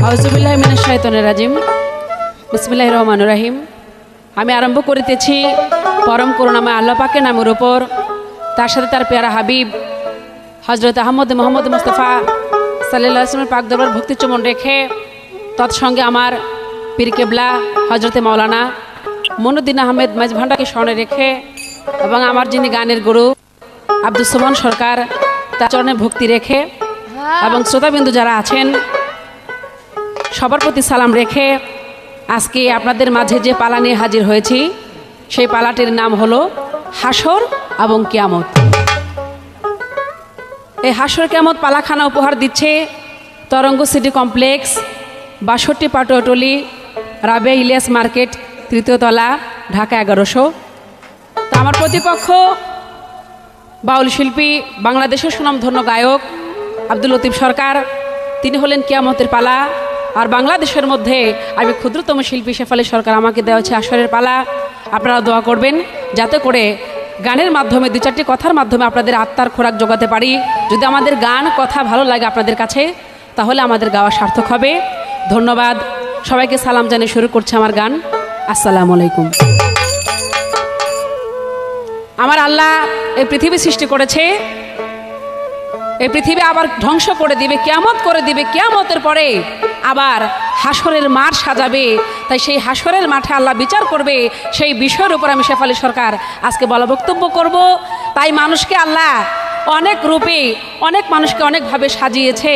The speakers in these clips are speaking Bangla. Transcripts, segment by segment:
আউযুবিল্লাহি মিনাশ শাইতানির রাজিম। বিসমিল্লাহির রহমানির রহিম। আমি আরম্ভ করিতেছি পরম করুণাময় আল্লাহ পাকের নামের উপর, তার সাথে তার পেয়ারা হাবিব হযরত আহমদ মুহাম্মদ মুস্তাফা সাল্লাল্লাহু আলাইহি ওয়াসাল্লামের পাক দরবার ভক্তি চুম্বন রেখে, তৎসঙ্গে আমার পীর কেবলা হযরতে মাওলানা মনুদ্দিন আহমেদ মাইজ ভান্ডারকে স্মরণে রেখে এবং আমার যিনি গানের গুরু আব্দুল সুবহান সরকার তার চরণে ভক্তি রেখে এবং শ্রোতাবিন্দু যারা আছেন সবার প্রতি সালাম রেখে আজকে আপনাদের মাঝে যে পালা নিয়ে হাজির হয়েছি সেই পালাটির নাম হলো হাসর এবং কিয়ামত। এই হাসর কিয়ামত পালাখানা উপহার দিচ্ছে Taranga city complex, ৬২ Patuatuli, Rabeya Ilias market, ৩য় তলা, ঢাকা ১১০০। তো আমার প্রতিপক্ষ বাউল শিল্পী, বাংলাদেশের সুনামধন্য গায়ক আব্দুল লতিফ সরকার, তিনি হলেন কিয়ামতের পালা। আর বাংলাদেশের মধ্যে আমি ক্ষুদ্রতম শিল্পী শেফালী সরকার, আমাকে দেওয়া হচ্ছে আসরের পালা। আপনারা দোয়া করবেন যাতে করে গানের মাধ্যমে ২-৪টি কথার মাধ্যমে আপনাদের আত্মার খোরাক জোগাতে পারি। যদি আমাদের গান কথা ভালো লাগে আপনাদের কাছে, তাহলে আমাদের গাওয়া সার্থক হবে। ধন্যবাদ সবাইকে, সালাম জানিয়ে শুরু করছে আমার গান। আসসালামু আলাইকুম। আমার আল্লাহ এই পৃথিবী সৃষ্টি করেছে, এই পৃথিবী আবার ধ্বংস করে দিবে, কিয়ামত করে দিবে, কিয়ামতের পরে আবার হাসরের মাঠ সাজাবে। তাই সেই হাসরের মাঠে আল্লাহ বিচার করবে, সেই বিষয়ের উপর আমি শেফালী সরকার আজকে বলা বক্তব্য করব। তাই মানুষকে আল্লাহ অনেক রূপে, অনেক মানুষকে অনেকভাবে সাজিয়েছে।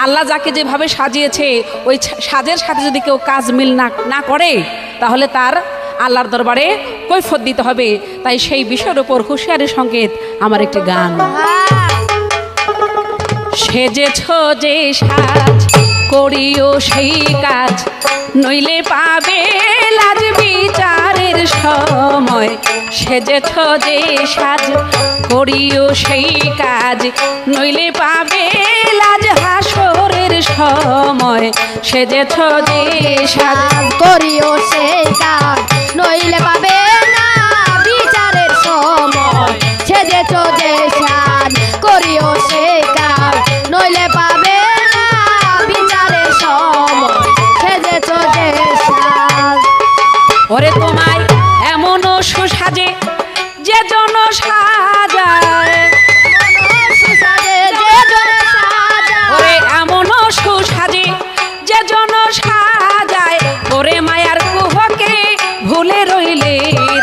আল্লাহ যাকে যেভাবে সাজিয়েছে ওই সাজের সাথে যদি কেউ কাজ মিল না করে, তাহলে তার আল্লাহর দরবারে কৈফিয়ত দিতে হবে। তাই সেই বিষয়ের উপর হুঁশিয়ারি সংকেত আমার একটি গান। সেজেছ যে সাজ করিও সেই কাজ, নইলে পাবে লাজ বিচারের সময়। সেজেছ যে সাজ করিও সেই কাজ, নইলে পাবে লাজ হাসরের সময়। সেজেছ যে সাজ করিও সেই কাজ, নইলে পাবে না বিচারের সময়। সেজেছ যে সাজ করিও সেই কাজ, নইলে পাবে না বিচারের সময়। সেজেছ যে সাজ। ওরে তোমায় এমন সুসাজে যে জন সাজায়, ওরে এমন সুসাজে যে জন সাজায়, ওরে মায়ার কুহকে ভুলে রইলে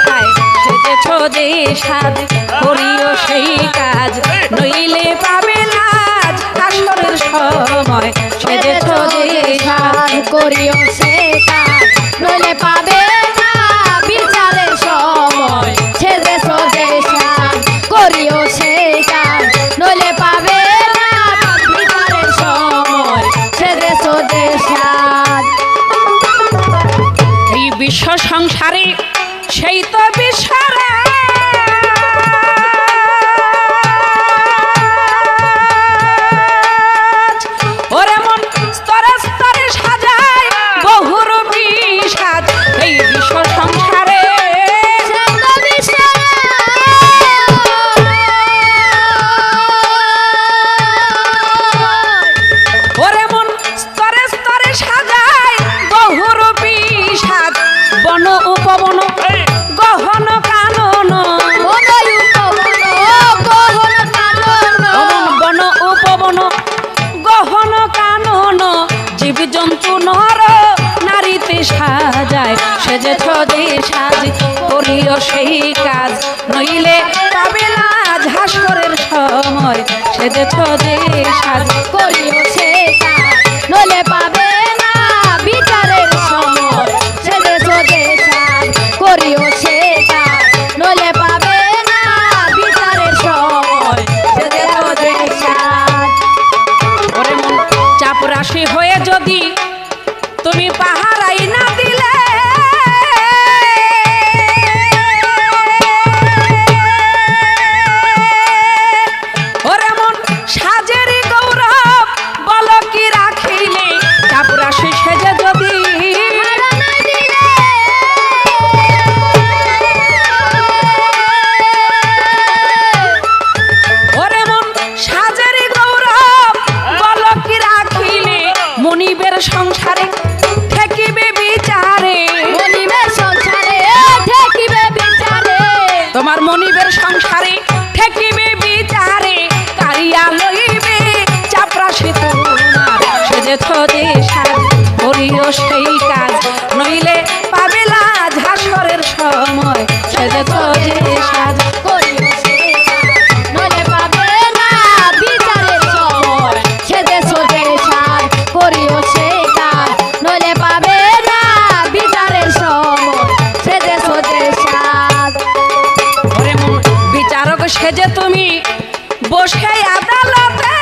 তাই। সেজেছ যে সাজ করিও সেই কাজ, নইলে পাবে লাজ হাসরের সময়। সেজেছ যে সাজ করিও সেই কাজ, নইলে পাবে না বিচারের সময়। সেজেছ যে সাজ করিও সেই কাজ, নইলে পাবে না বিচারের সময়। সেজেছ যে সাজ। এই বিশ্ব সংসারে সেই তো বিশ্বরে ওরে মন স্তরে স্তরে সাজায় বহুরূপী সাজ। এই বিশ্ব সংসারে ওরে মন স্তরে স্তরে সাজায় বহুরূপী সাজ। বন উপবন গহন কানন, বন উপবন গহন কানন, জীব জন্তু নর নারীতে সাজায়। সেজেছ যে সাজ করিও সেই কাজ, নইলে পাবে লাজ হাসরের সময়। সেজেছ যে সাজ করিও সেই কাজ, নইলে পাবে না বিচারের সময়। সেজেছ যে সাজ করিও সেই কাজ, নইলে পাবে না বিচারের সময়। সেজেছ যে সাজ। ওরে মন চাপরাশি হয়ে যদি তুমি পাহারাই না দিলে, ওরে মন সাজেরই গৌরব বল কি রাখিলে। চাপরাশি সেজে যদি ওরে মন সাজেরই গৌরব বল কি রাখিলে। মনিবের সংসারে ঠেকিবে বিচারে, মনিবের সংসারে ঠেকিবে বিচারে, তোমার মনিবের সংসারে ঠেকিবে বিচারে, কারিয়া লইবে চাপরাশি তোমার, সেজেছ যে সাজ করিও সেই কাজ, নইলে পাবে লাজ হাসরের সময়, সেজেছ যে সাজ করিও সেই কাজ, নইলে পাবে না বিচারের সময়, সেজে সোজে সাজ করিও সেই কাজ, নইলে পাবে না বিচারের সময়, সেজে সোজে সাজ। ওরে মন বিচারক সেজে তুমি বসে আদালতে,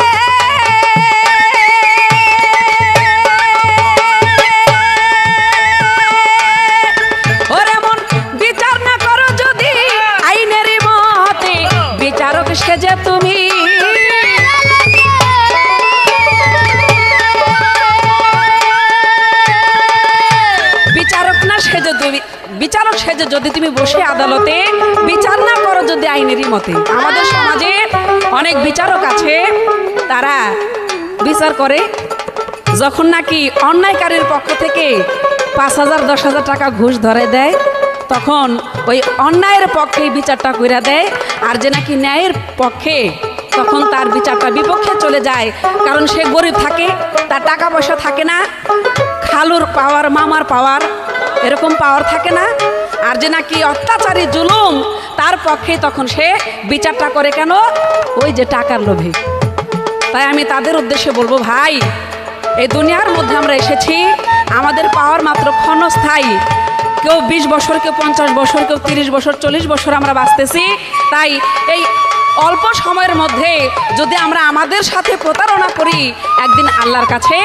ওরে মন বিচার না করো যদি আইনের মতে, বিচারক সেজে তুমি বিচারক না সেজে তুমি, বিচারক সেজে যদি তুমি বসে আদালতে বিচার না করো যদি আইনেরই মতে। আমাদের সমাজে অনেক বিচারক আছে, তারা বিচার করে যখন নাকি অন্যায়কারীর পক্ষ থেকে 5,000 10,000 টাকা ঘুষ ধরে দেয়, তখন ওই অন্যায়ের পক্ষে বিচারটা কইরা দেয়, আর যে নাকি ন্যায়ের পক্ষে তখন তার বিচারটা বিপক্ষে চলে যায়, কারণ সে গরিব থাকে, তার টাকা পয়সা থাকে না, খালুর পাওয়ার মামার পাওয়ার এরকম পাওয়ার থাকে না, আর যে নাকি অত্যাচারী জুলুম তার পক্ষে তখন সে বিচারটা করে কেন, ওই যে টাকার লোভে। তাই আমি তাদের উদ্দেশ্যে বলবো, ভাই এই দুনিয়ার মধ্যে আমরা এসেছি, আমাদের পাওয়ার মাত্র ক্ষণস্থায়ী, কেউ 20 বছর, কেউ 50 বছর, কেউ 30 বছর 40 বছর আমরা বাঁচতেছি। তাই এই অল্প সময়ের মধ্যে যদি আমরা আমাদের সাথে প্রতারণা করি, একদিন আল্লাহর কাছে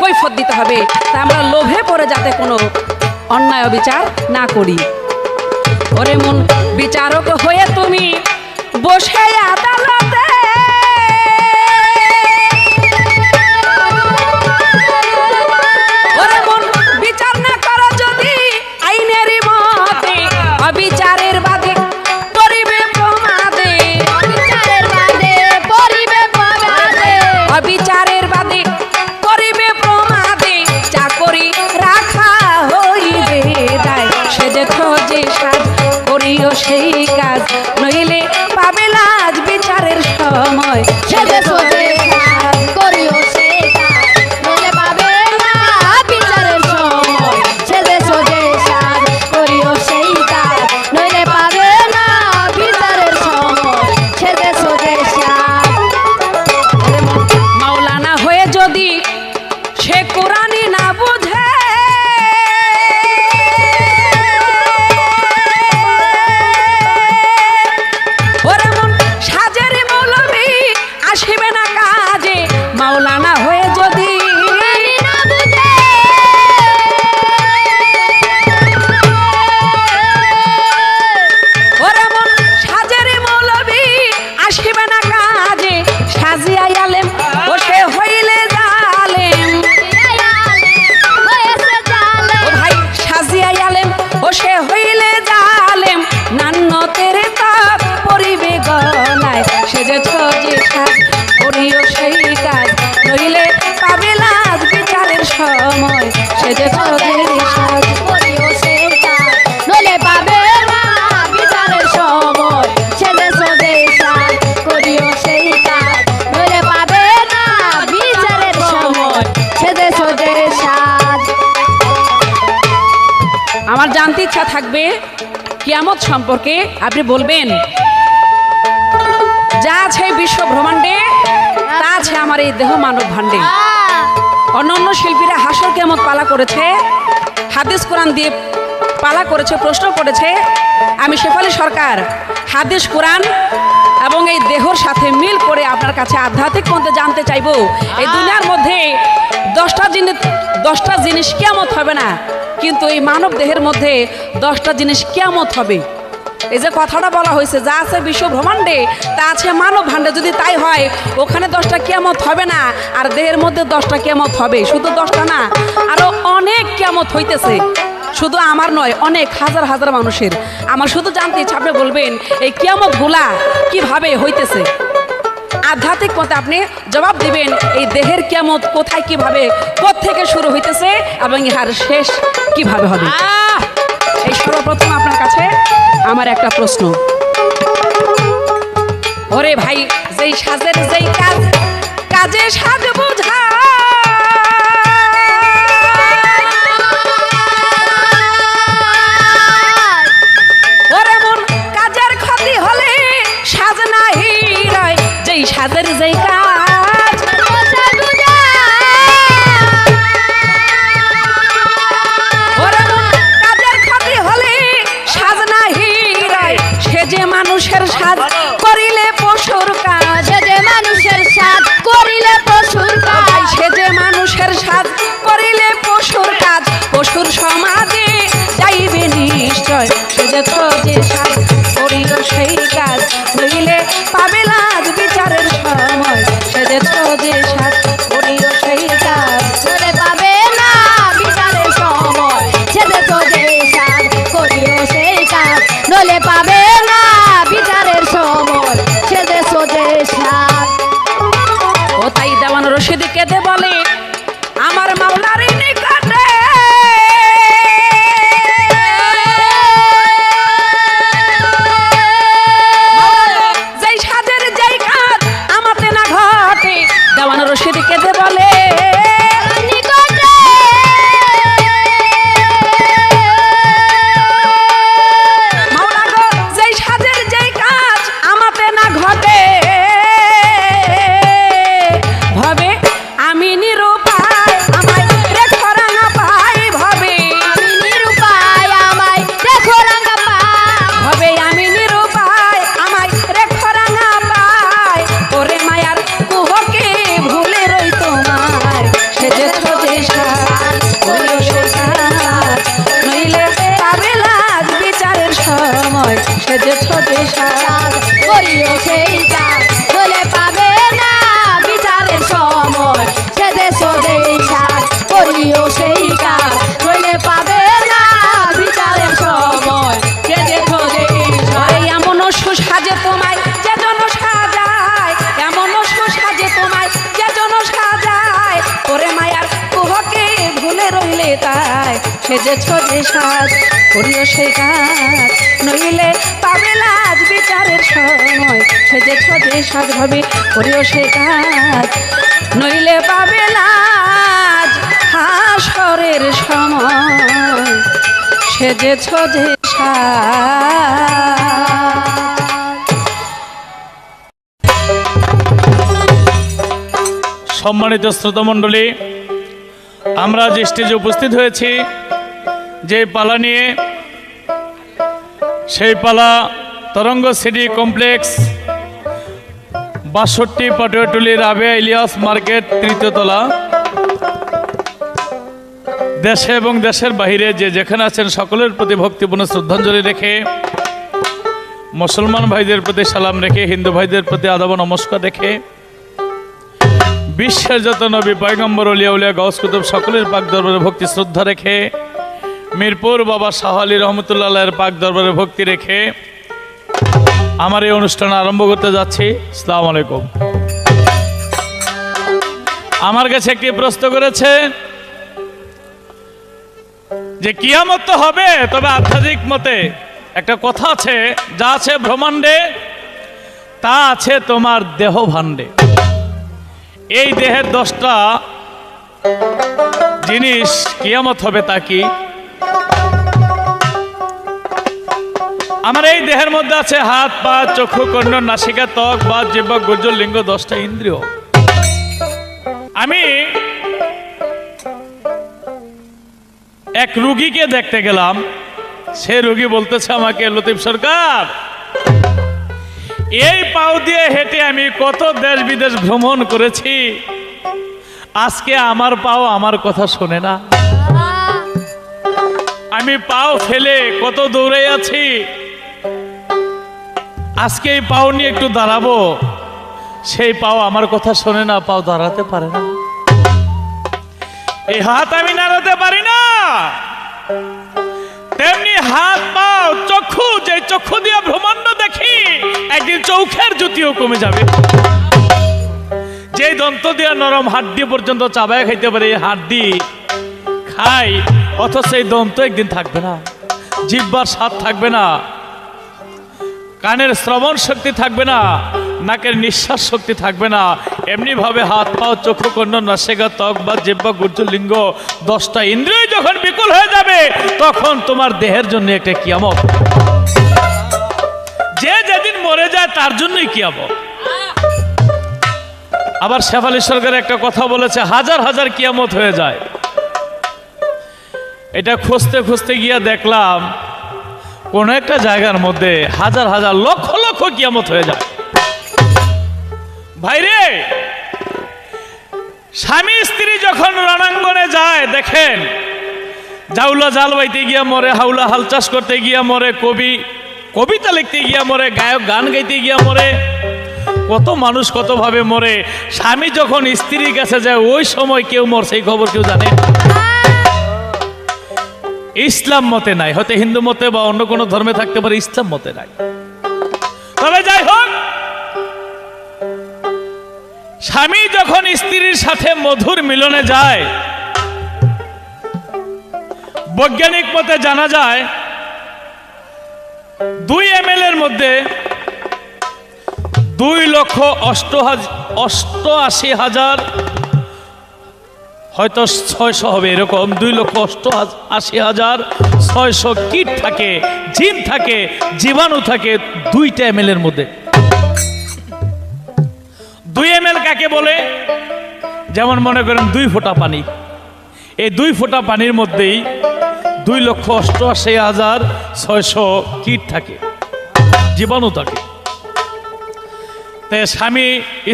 কৈফিয়ত দিতে হবে। তাই আমরা লোভে পড়ে যাতে কোনো অন্যায় বিচার না করি। ওরে মন বিচারক হয়ে তুমি বসে আদালতে, ওরে মন বিচার না করো যদি আইনের মতে, অবিচারের বাদে করিবে প্রমাদে, বিচারের বাদে পরিবে প্রমাদে, অবিচারের বাদে করিবে প্রমাদে, চাকরি রাখা হইবে দায়, সেজেছ যে সাজ করিও সেই কাজ, নইলে পাবে লাজ বিচারের সময়, সেজে সোজে সাজ করিও সেই কাজ, নইলে পাবে না বিচারের সময়, সেজে সোজে সাজ করিও সেই কাজ, নইলে পাবে না বিচারের সময়, সেজে সোজে সাজ। মাওলানা হয়ে যদি সে কোরআনই না বুঝে, ওরে মন সাজের মৌলবি আসিবে না কাজে, মাওলানা হয়ে যদি না বুঝে, ওরে মন সাজের মৌলবি আসিবে না কাজে, সাজিয়া আলেম ও সে হইলে জালেম, হয়েছে জালে, ও ভাই সাজিয়া আলেম ও সে হইলে জালেম, নান্ন তেরে তাপ পরিবে গলায়, সেজেছ যে সাজ করিও সেই কাজ, নইলে পাবে লাজ বিচারের সময়, সেজেছ যে সাজ করিও সেই কাজ, নইলে পাবে না বিচারের সময়, সেজে সোজে সাজ করিও সেই কাজ, নইলে পাবে না বিচারের সময়, সেজে সোজে সাজ। আমার জানতে ইচ্ছা থাকবে কিয়ামত সম্পর্কে, আপনি বলবেন যা আছে বিশ্ব ব্রহ্মাণ্ডে তা আছে আমার এই দেহ মানব ভাণ্ডে। অন্যান্য শিল্পীরা হাসর কিয়ামত পালা করেছে, হাদিস কোরআন দিয়ে পালা করেছে, প্রশ্ন করেছে। আমি শেফালী সরকার হাদিস কোরআন এবং এই দেহর সাথে মিল করে আপনার কাছে আধ্যাত্মিক মধ্যে জানতে চাইবো, এই দুনিয়ার মধ্যে 10টা জিনিস কিয়ামত হবে না, কিন্তু এই মানব দেহের মধ্যে 10টা জিনিস কিয়ামত হবে। এই যে কথাটা বলা হয়েছে যা আছে বিশ্ব ব্রহ্মাণ্ডে তা আছে মানব ভাণ্ডে, যদি তাই হয় ওখানে 10টা কিয়ামত হবে না, আর দেহের মধ্যে 10টা কিয়ামত হবে। শুধু 10টা না, আরো অনেক কিয়ামত হইতেছে, শুধু আমার নয়, অনেক হাজার হাজার মানুষের। আমার শুধু জানতে ইচ্ছা, আপনি বলবেন এই কিয়ামতগুলা কিভাবে হইতেছে। আধ্যাত্মিক মতে আপনি জবাব দিবেন এই দেহের কিয়ামত কোথায় কিভাবে থেকে শুরু হইতেছে এবং ইহার শেষ কিভাবে হবে। এই সর্বপ্রথম আপনার কাছে আমার একটা প্রশ্ন। ওরে ভাই, যেই সাজের যেই কাজ, কাজে সাজ বোঝা, ওরে মন কাজের ক্ষতি হলে সাজ নাহি রয়, যেই সাজের যেই কাজ, ওরে মন কাজের ক্ষতি হলে সাজ নাহি রয়, সে যে মানুষের সাজ করিলে পশুর কাজ, সে যে মানুষের সাজ করিলে পশুর কাজ, সে যে মানুষের সাজ করিলে পশুর কাজ, পশুর সমাজে যাইবে নিশ্চয়, সে যে যে সাজ করিল সেই কাজ, হইলে পাবে লাজ বিচারের সময়, সে যে সাজ করিল সেই কাজ, ধরে পাবে না বিচারের সময়, সে যে সাজ করিও সেই কাজ, নলে পাবে না বিচারের সময়, সে যে সাজ। ও তাই দেওয়ান রশিদ কেঁদে বলে আমার মাওলার নিকটে, যেই সাজের যেই কাজ আমাতে না ঘটে, দেওয়ান রশিদ কেঁদে বলে মাওলা গো, যেই সাজের যেই কাজ আমাতে না ঘটে, ভবে আমি নিরুপায় আমায় রেখো রাঙা পাই, ভবে আমি নিরুপায় আমায় দেখো রাঙা পায়, ভবে আমি নিরুপায় আমায় রেখো রাঙা পাই, ওরে মায়ার কুহকে ভুলে রই তোমার, সেজেছ যে সাজ করিও সেই কাজ, নইলে পাবে লাজ বিচারের সময়, সেজেছ যে সাজ করিও সেই কাজ, বলে পাবে না বিচারের সময়, সে যে সাজ করিও সেই কাজ, বলে পাবে না বিচারের সময়, সে যে ওরে এমন সুসাজে তোমায় যে জন সাজায়, এমন সুসাজে তোমায় যে জন সাজায়, ওরে মায়ার কুহকে ভুলে রইলে তাই, সেজেছ যে সাজ করিও সেই কাজ, নইলে পাবে লাজ বিচারের সময়, সেজেছ যে সাজ ভাবে করিও সেই কাজ, নইলে পাবে লাজ হাসরের সময়, সেজেছ যে সাজ। সম্মানিত শ্রোতামণ্ডলী, আমরা যে স্টেজে উপস্থিত হয়েছি যে পালা নিয়ে, সেই পালা Taranga city complex 62 Patuatuli Rabeya Ilias market, 3য় তলা। দেশে এবং দেশের বাহিরে যে যেখানে আছেন সকলের প্রতি ভক্তিপূর্ণ শ্রদ্ধাঞ্জলি রেখে, মুসলমান ভাইদের প্রতি সালাম রেখে, হিন্দু ভাইদের প্রতি আদাব নমস্কার রেখে, বিশ্বের যত নবী পয়গম্বর ওলিয়া উলিয়া গাউস কুতুব সকলের পাক দরবারে ভক্তি শ্রদ্ধা রেখে, মিরপুর বাবা শাহ আলী রহমতুল্লাহ এর পাক দরবারে ভক্তি রেখে আমার এই অনুষ্ঠান আরম্ভ করতে যাচ্ছি। আসসালামু আলাইকুম। আমার কাছে একটি প্রশ্ন করেছে যে কিয়ামত তো হবে, তবে আধ্যাত্মিক মতে একটা কথা আছে, যা আছে ব্রহ্মাণ্ডে তা আছে তোমার দেহ ভাণ্ডে। এই দেহের 10টা জিনিস কিয়ামত হবে, তা কি? আমার এই দেহের মধ্যে আছে হাত, পা, চক্ষু, কর্ণ, নাসিকা, ত্বক, বাত, জিহ্বা, গুর্জর, লিঙ্গ, 10টা ইন্দ্রিয়। আমি এক রুগীকে দেখতে গেলাম, সে রুগী বলতেছে আমাকে, লতিফ সরকার, এই পাও দিয়ে হেঁটে আমি কত দেশ বিদেশ ভ্রমণ করেছি, আজকে আমার পাও আমার কথা শোনে না। আমি পাও ফেলে কত দৌড়ে আছি, আজকে এই পাও নিয়ে একটু দাঁড়াবো, সেই পাও আমার কথা শোনে না, পাও দাঁড়াতে পারে না। এই হাত আমি নাড়াতে পারি না, তেমনি হাত, পাও, চক্ষু, যে চক্ষু দিয়ে ব্রহ্মাণ্ড দেখি, একদিন চোখের জ্যোতিও কমে যাবে। যে দন্ত দিয়ে নরম হাড্ডি পর্যন্ত চাবায় খাইতে পারে, এই হাড্ডি খাই, অথচ এই দন্ত একদিন থাকবে না, জিহ্বার স্বাদ থাকবে না, কানের শ্রবণ শক্তি থাকবে না, নাকের নিঃশ্বাস শক্তি থাকবে না। এমনি ভাবে হাত পাও চক্ষু কর্ণ নাসিকা ত্বক বা জিহ্বা গুর্জ লিঙ্গ 10টা ইন্দ্রিয় যখন বিকল হয়ে যাবে, তখন তোমার দেহের জন্য একটা কিয়ামত। যে যেদিন মরে যায় তার জন্যই কিয়ামত। আবার শেফালী সরকার একটা কথা বলেছে, হাজার হাজার কিয়ামত হয়ে যায়। এটা খুঁজতে খুঁজতে গিয়া দেখলাম কোন একটা জায়গার মধ্যে হাজার হাজার লক্ষ লক্ষ কিয়ামত হয়ে যায়। ভাইরে, স্বামী স্ত্রী যখন রণাঙ্গনে যায়, দেখেন জাউলা জাল বাইতে গিয়া মরে, হাউলা হাল চাষ করতে গিয়া মরে, কবি কবিতা লিখতে গিয়া মরে, গায়ক গান গাইতে গিয়া মরে, কত মানুষ কত ভাবে মরে। স্বামী যখন স্ত্রীর কাছে যায়, ওই সময় কেউ মরছে এই খবর কেউ জানে? ইসলাম মতে নাই, হয়তো হিন্দু মতে বা অন্য কোনো ধর্মে থাকতে পারে, ইসলাম মতে নাই। তবে যাই হোক, স্বামী যখন স্ত্রীর সাথে মধুর মিলনে যায়, বৈজ্ঞানিক মতে জানা যায় 2 ml এর মধ্যে 2,88,000, হয়তো 600 হবে, এরকম 2,88,600 কীট থাকে, জিন থাকে, জীবাণু থাকে 2টা ml এর মধ্যে। 2 ml কাকে বলে? যেমন মনে করেন 2 ফোঁটা পানি, এই 2 ফোঁটা পানির মধ্যেই 2,88,600 কীট থাকে, জীবাণু থাকে। তাই স্বামী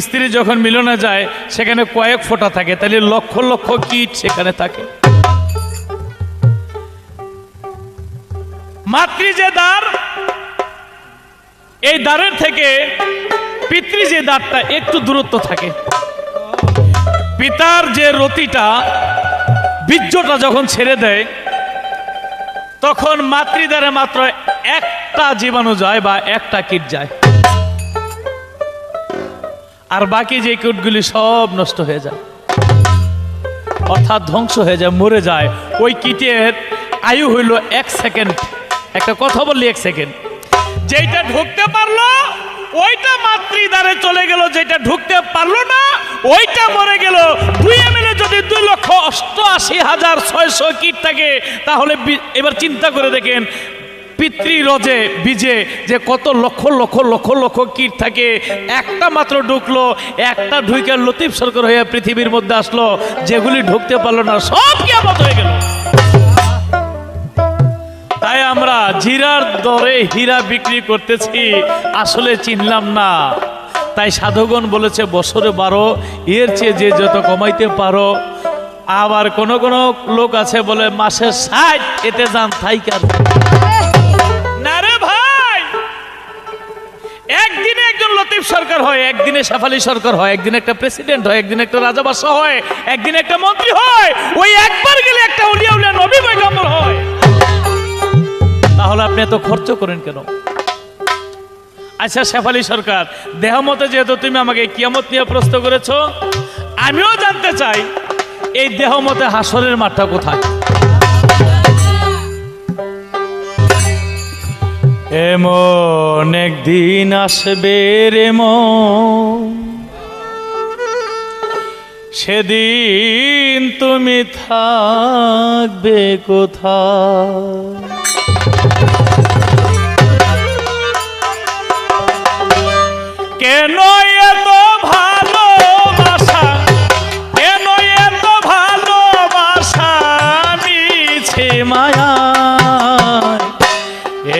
স্ত্রী যখন মিলনে যায়, সেখানে কয়েক ফোঁটা থাকে, তাহলে লক্ষ লক্ষ কীট সেখানে থাকে। মাতৃ যে দ্বার, এই দ্বারের থেকে পিতৃ যে দ্বারটা একটু দূরত্ব থাকে। পিতার যে রতিটা, বীর্যটা যখন ছেড়ে দেয়, তখন মাতৃদ্বারে মাত্র একটা জীবাণু যায় বা একটা কীট যায়, আর বাকি যে কীটগুলি সব নষ্ট হয়ে যায়, অর্থাৎ ধ্বংস হয়ে যায়, মরে যায়। ওই কীটের আয়ু হইল 1 সেকেন্ড। একটা কথা বললি, 1 সেকেন্ড। যেটা ঢুকতে পারলো ওইটা মাতৃদ্বারে চলে গেল, যেটা ঢুকতে পারলো না ওইটা মরে গেল। 2 ml যদি 2,88,600 কীট থাকে, তাহলে এবার চিন্তা করে দেখেন পিতৃরজে বীজে যে কত লক্ষ লক্ষ লক্ষ লক্ষ কীট থাকে। একটা মাত্র ঢুকলো, একটা ঢুকে লতিফ সরকার হয়ে পৃথিবীর মধ্যে আসলো, যেগুলি ঢুকতে পারলো না সব কিয়ামত হয়ে গেল। তাই আমরা জিরার দরে হীরা বিক্রি করতেছি, আসলে চিনলাম না। তাই সাধুগণ বলেছে বছরে 12, এর চেয়ে যে যত কমাইতে পারো। আবার কোন কোন লোক আছে বলে মাসে 60, এতে যান থাইকার না রে ভাই। একদিনে একজন লতিফ সরকার হয়, একদিনে শেফালী সরকার হয়, একদিন একটা প্রেসিডেন্ট হয়, একদিন একটা রাজা বাদশা হয়, একদিন একটা মন্ত্রী হয়। ওই একবার গেলে একটা উলিয়া উলিয়া নবী পয়গম্বর হয়। তাহলে আপনি এত খরচ করেন কেন? আচ্ছা শেফালী সরকার, দেহ মতে যেহেতু তুমি আমাকে কিয়ামত নিয়ে প্রশ্ন করেছো, আমিও জানতে চাই এই দেহ মতে হাসরের মাঠটা কোথায়? এমন একদিন আসবে রে মন, সেদিন তুমি থাকবে কোথায়? কেন এত ভালোবাসা, কেন এত ভালোবাসা মিছে মায়া?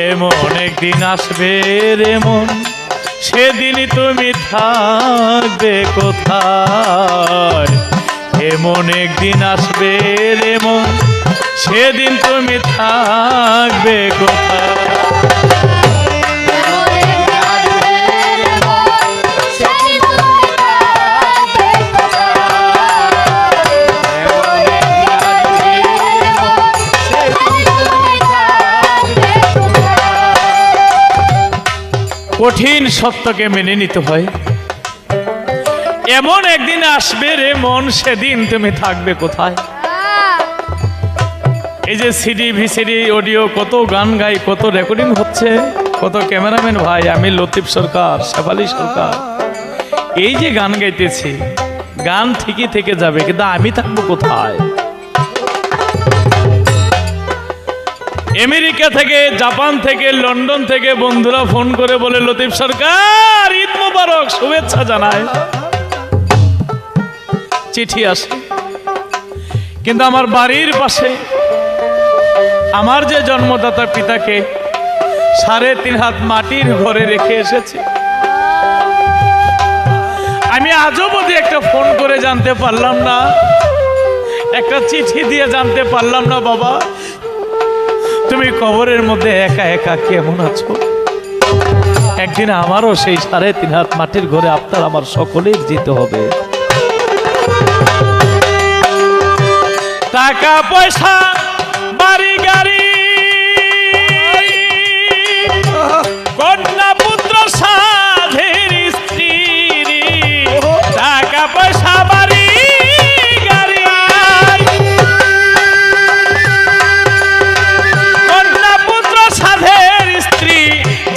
এমন একদিন আসবে রে মন, সেদিন তুমি থাকবে কোথায়? এমন একদিন আসবে রে মন, সেদিন তুমি থাকবে কোথায়? কঠিন সত্যকে মেনে নিতে হয়, এমন একদিন আসবে রে মন, সেদিন তুমি থাকবে কোথায়? এই যে সিডি ভিসিডি অডিও, কত গান গাই, কত রেকর্ডিং হচ্ছে, কত ক্যামেরাম্যান ভাই, আমি লতিফ সরকার, শেফালি সরকার, এই যে গান গাইতেছি, গান ঠিকই থেকে যাবে, কিন্তু আমি থাকবো কোথায়? আমেরিকা থেকে, জাপান থেকে, লন্ডন থেকে বন্ধুরা ফোন করে বলে, লতিফ সরকার ঈদ মোবারক, শুভেচ্ছা জানায়, চিঠি আসে। কিন্তু আমার বাড়ির পাশে আমার যে জন্মদাতা পিতাকে 3.5 হাত মাটির ঘরে রেখে এসেছে। আমি আজও অবধি একটা ফোন করে জানতে পারলাম না, একটা চিঠি দিয়ে জানতে পারলাম না, বাবা তুমি কবরের মধ্যে একা একা কেমন আছো? একদিন আমারও সেই 3.5 হাত মাটির ঘরে আপনার আমার সকলের যেতে হবে। টাকা পয়সা, বাড়ি গাড়ি, কন্যা পুত্র সাধের স্ত্রী, টাকা পয়সা, বাড়ি গাড়ি, কন্যা পুত্র সাধের স্ত্রী,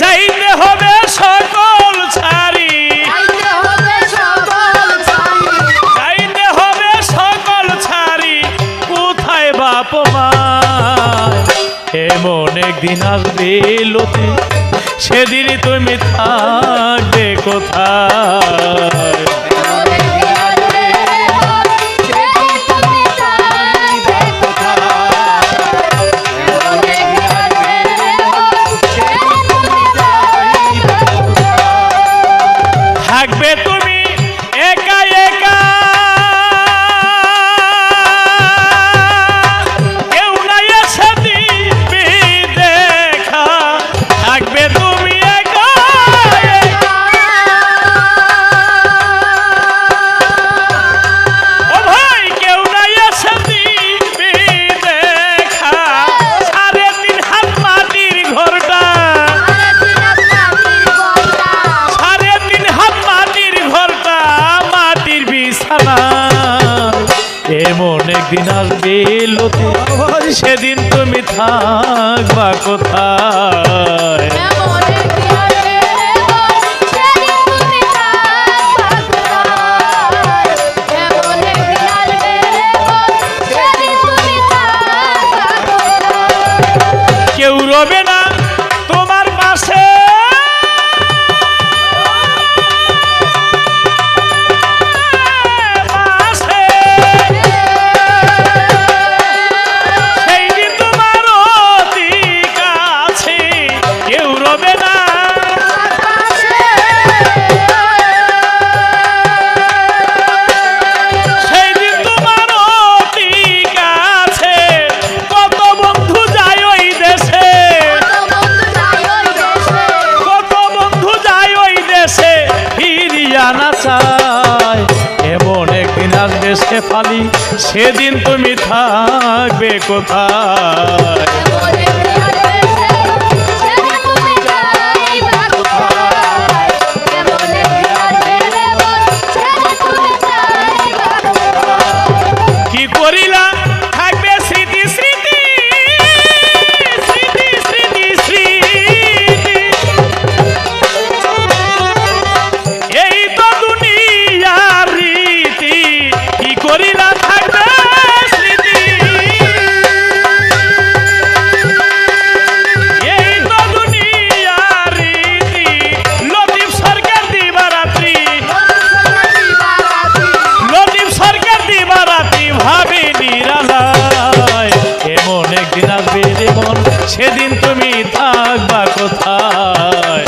যাইতে হবে সকল ছাড়ি, যাইতে হবে সকল ছাড়ি, কোথায় বাপ মা? এমন একদিন আসবে লতি, সেদিন তুমি থাকবে কোথায়? থাকবে তুমি একা একা, কেউ নাই এসে দিবে দেখা, থাকবে তুমি একা একা। ও ভাই, কেউ নাই এসে দিবে দেখা, 3.5 হাত মাটির ঘরটা, 3.5 হাত মাটির ঘরটা, মাটির বিছানা। এমন একদিন আসবে লতি, সেদিন তুমি থাকবা কোথায়? কেউ রবে না তোমার পাশে, সেই দিন তোমার অতি কাছে কেউ রবে না, সেই দিন তোমার অতি কাছে, কত বন্ধু যায় ওই দেশে, কত বন্ধু যায় ওই দেশে, ফিরিয়া না চায়। এমন একদিন আসবে শেফালি, সেদিন তুমি থাকবে কোথায়? কি করিলা থাকবে স্মৃতি স্মৃতি, স্মৃতি স্মৃতি স্মৃতি, এই তো দুনিয়ার রীতি। কি করিলা থাকবে স্মৃতি, এই তো দুনিয়ার রীতি। লতিফ সরকার দিবারাত্রি, লতিফ সরকার দিবারাত্রি, ভাবে নিরালায়। এমন একদিন আসবে রে মন, সেদিন তুমি থাকবা কোথায়?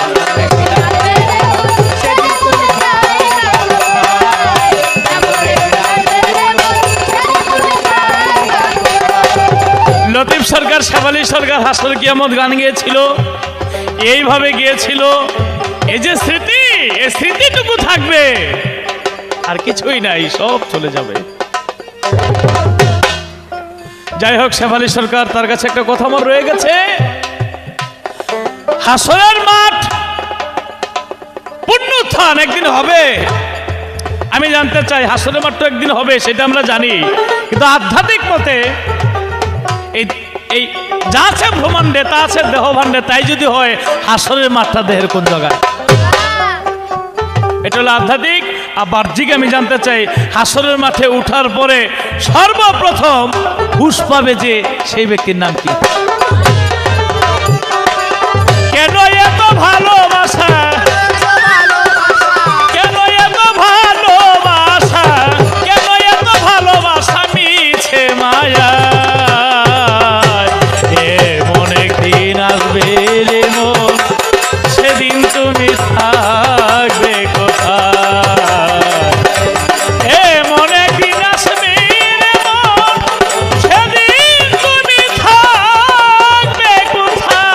লতিফ সরকার, শেফালি সরকার হাসর কিয়ামত গান গিয়েছিল, এইভাবে গিয়েছিল, এই যে স্মৃতি, এই স্মৃতিটুকু থাকবে, আর কিছুই নাই, সব চলে যাবে। যাই হোক, শেফালি সরকার, তার কাছে একটা কথা আমার রয়ে গেছে, হাসরের মাঠ পুণ্যোত্থান একদিন হবে, আমি জানতে চাই হাসরের মাঠ তো একদিন হবে, সেটা আমরা জানি, কিন্তু আধ্যাত্মিক মতে এই এই যা আছে ব্রহ্মাণ্ডে তা আছে দেহ ভাণ্ডে, তাই যদি হয় হাসরের মাঠটা দেহের কোন জায়গায়? এটা হলো আধ্যাত্মিক। আর বাহ্যিক আমি জানতে চাই হাসরের মাঠে উঠার পরে সর্বপ্রথম হুঁশ পাবে যে সেই ব্যক্তির নাম কি? কেন এত ভালোবাসা, কেন এত ভালোবাসা, কেন এত ভালোবাসা মিছে মায়া, এমন একদিন আসবে রে মন, সেদিন তুমি থাকবে কোথায়? এমন একদিন আসবে রে মন, সেদিন তুমি থাকবে কোথায়?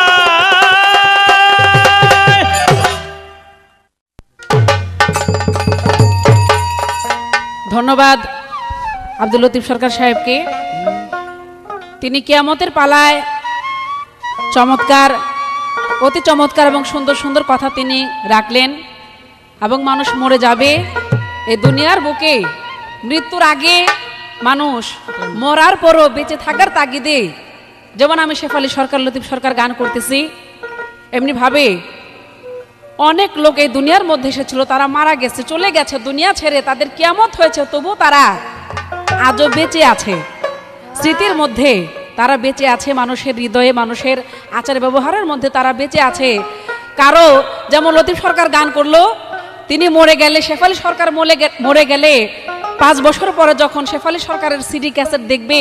ধন্যবাদ আব্দুল লতিফ সরকার সাহেবকে। তিনি কিয়ামতের পালায় চমৎকার, অতি চমৎকার এবং সুন্দর সুন্দর কথা তিনি রাখলেন। এবং মানুষ মরে যাবে এই দুনিয়ার বুকে, মৃত্যুর আগে মানুষ মরার পরও বেঁচে থাকার তাগিদে, যেমন আমি শেফালি সরকার, লতিফ সরকার গান করতেছি, এমনি ভাবে অনেক লোক এই দুনিয়ার মধ্যে এসেছিল, তারা মারা গেছে, চলে গেছে দুনিয়া ছেড়ে, তাদের কিয়ামত হয়েছে, তবু তারা আজও বেঁচে আছে। স্মৃতির মধ্যে তারা বেঁচে আছে, মানুষের হৃদয়ে, মানুষের আচার ব্যবহারের মধ্যে তারা বেঁচে আছে। কারো যেমন লতিফ সরকার গান করলো, তিনি মরে গেলে, শেফালি সরকার মরে গেলে 5 বছর পরে যখন শেফালি সরকারের সিডি ক্যাসেট দেখবে,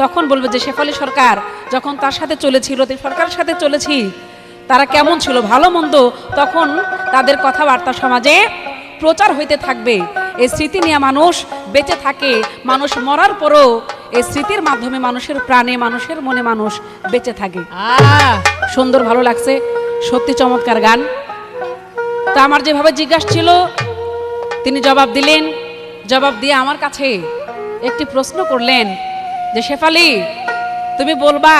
তখন বলবে যে শেফালি সরকার যখন তার সাথে চলেছি, লতিফ সরকারের সাথে চলেছি, তারা কেমন ছিল, ভালো মন্দ, তখন তাদের কথাবার্তা সমাজে প্রচার হইতে থাকবে। এই স্মৃতি নিয়ে মানুষ বেঁচে থাকে, মানুষ মরার পরও এই স্মৃতির মাধ্যমে মানুষের প্রাণে, মানুষের মনে মানুষ বেঁচে থাকে। সুন্দর, ভালো লাগছে, সত্যি চমৎকার গান। তা আমার যেভাবে জিজ্ঞাসা ছিল তিনি জবাব দিলেন। জবাব দিয়ে আমার কাছে একটি প্রশ্ন করলেন যে শেফালি, তুমি বলবা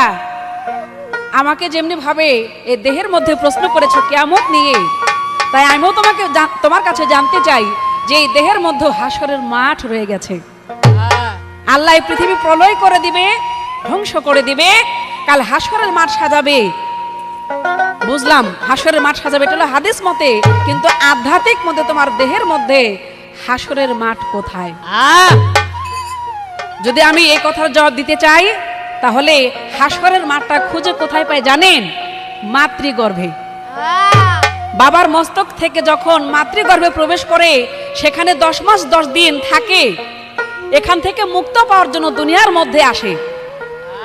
আমাকে যেমনি ভাবে এই দেহের মধ্যে প্রশ্ন করেছো কিয়ামত নিয়ে, তাই আমিও তোমার কাছে জানতে চাই যে এই দেহের মধ্যে হাসরের মাঠ রয়ে গেছে। আল্লাহ এই পৃথিবী প্রলয় করে দিবে, ধ্বংস করে দিবে, কাল হাসরের মাঠ সাজাবে। বুঝলাম হাসরের মাঠ সাজাবে, এটা হলো হাদিস মতে, কিন্তু আধ্যাত্মিক মতে তোমার দেহের মধ্যে হাসরের মাঠ কোথায়? যদি আমি এই কথার জবাব দিতে চাই, তাহলে হাসরের মাঠটা খুঁজে কোথায় পাই জানেন? মাতৃগর্ভে। বাবার মস্তক থেকে যখন মাতৃগর্ভে প্রবেশ করে, সেখানে 10 মাস 10 দিন থাকে, এখান থেকে মুক্ত পাওয়ার জন্য দুনিয়ার মধ্যে আসে।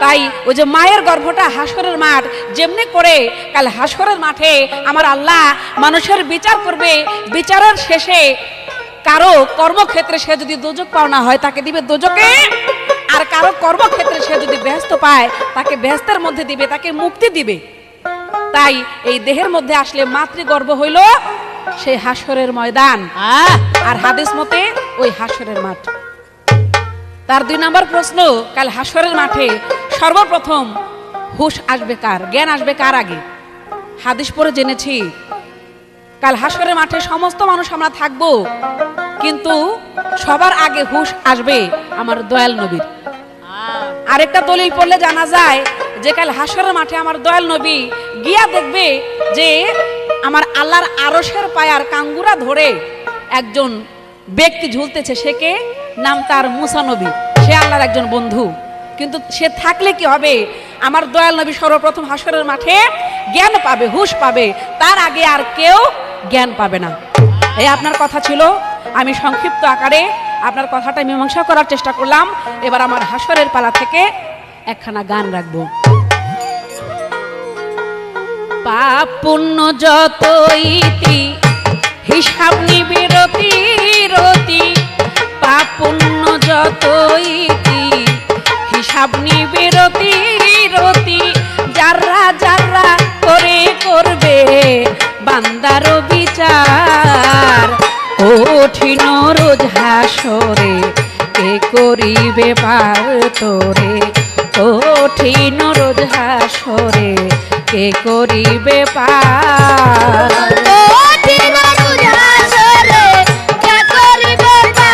তাই ওই যে মায়ের গর্ভটা হাসরের মাঠ, যেমনি করে কাল হাসরের মাঠে আমার আল্লাহ মানুষের বিচার করবে। বিচারের শেষে কারো কর্মক্ষেত্রে সে যদি দোজক পাওনা হয়, তাকে দিবে দোজকে, আর কারো কর্মক্ষেত্রে সে যদি বেহেশত পায়, তাকে বেহেশতের মধ্যে দিবে, তাকে মুক্তি দিবে। তাই এই দেহের মধ্যে আসলে মাতৃগর্ভ হইল সেই হাসরের ময়দান, আর হাদিস মতে ওই হাসরের মাঠ। তার 2 নম্বর প্রশ্ন, কাল হাসরের মাঠে সর্বপ্রথম হুশ আসবে কার, জ্ঞান আসবে কার আগে? হাদিস পড়ে জেনেছি কাল হাসরের মাঠে সমস্ত মানুষ আমরা থাকবো, কিন্তু সবার আগে হুশ আসবে আমার দয়াল নবীর। আরেকটা দলিল পড়লে জানা যায় যে কাল হাসরের মাঠে আমার দয়াল নবী গিয়া দেখবে যে আমার আল্লাহর আরশের পায়ার কাঙ্গুরা ধরে একজন ব্যক্তি ঝুলতেছে। সে কে? নাম তার মুসা নবী, সে আল্লাহর একজন বন্ধু। কিন্তু সে থাকলে কি হবে? আমার দয়াল নবী সর্বপ্রথম হাসরের মাঠে জ্ঞান পাবে, হুশ পাবে, তার আগে আর কেউ জ্ঞান পাবে না। এই আপনার কথা ছিল, আমি সংক্ষিপ্ত আকারে আপনার কথাটা মীমাংসা করার চেষ্টা করলাম। এবার আমার হাসরের পালা থেকে একখানা গান রাখবো। পাপ পুণ্য যত ইতি হিসাব নিবি রতি রতি, পাপ পুণ্য যত ইতি হিসাব নিবি রতি রতি, যারা যারা করে করবে বান্দার বিচার, কঠিন রোজ হাসরে কে করিবে পার তোরে, কঠিন রোজ হাসরে কে করিবে পার, কঠিন রোজ হাসরে কে করিবে পার।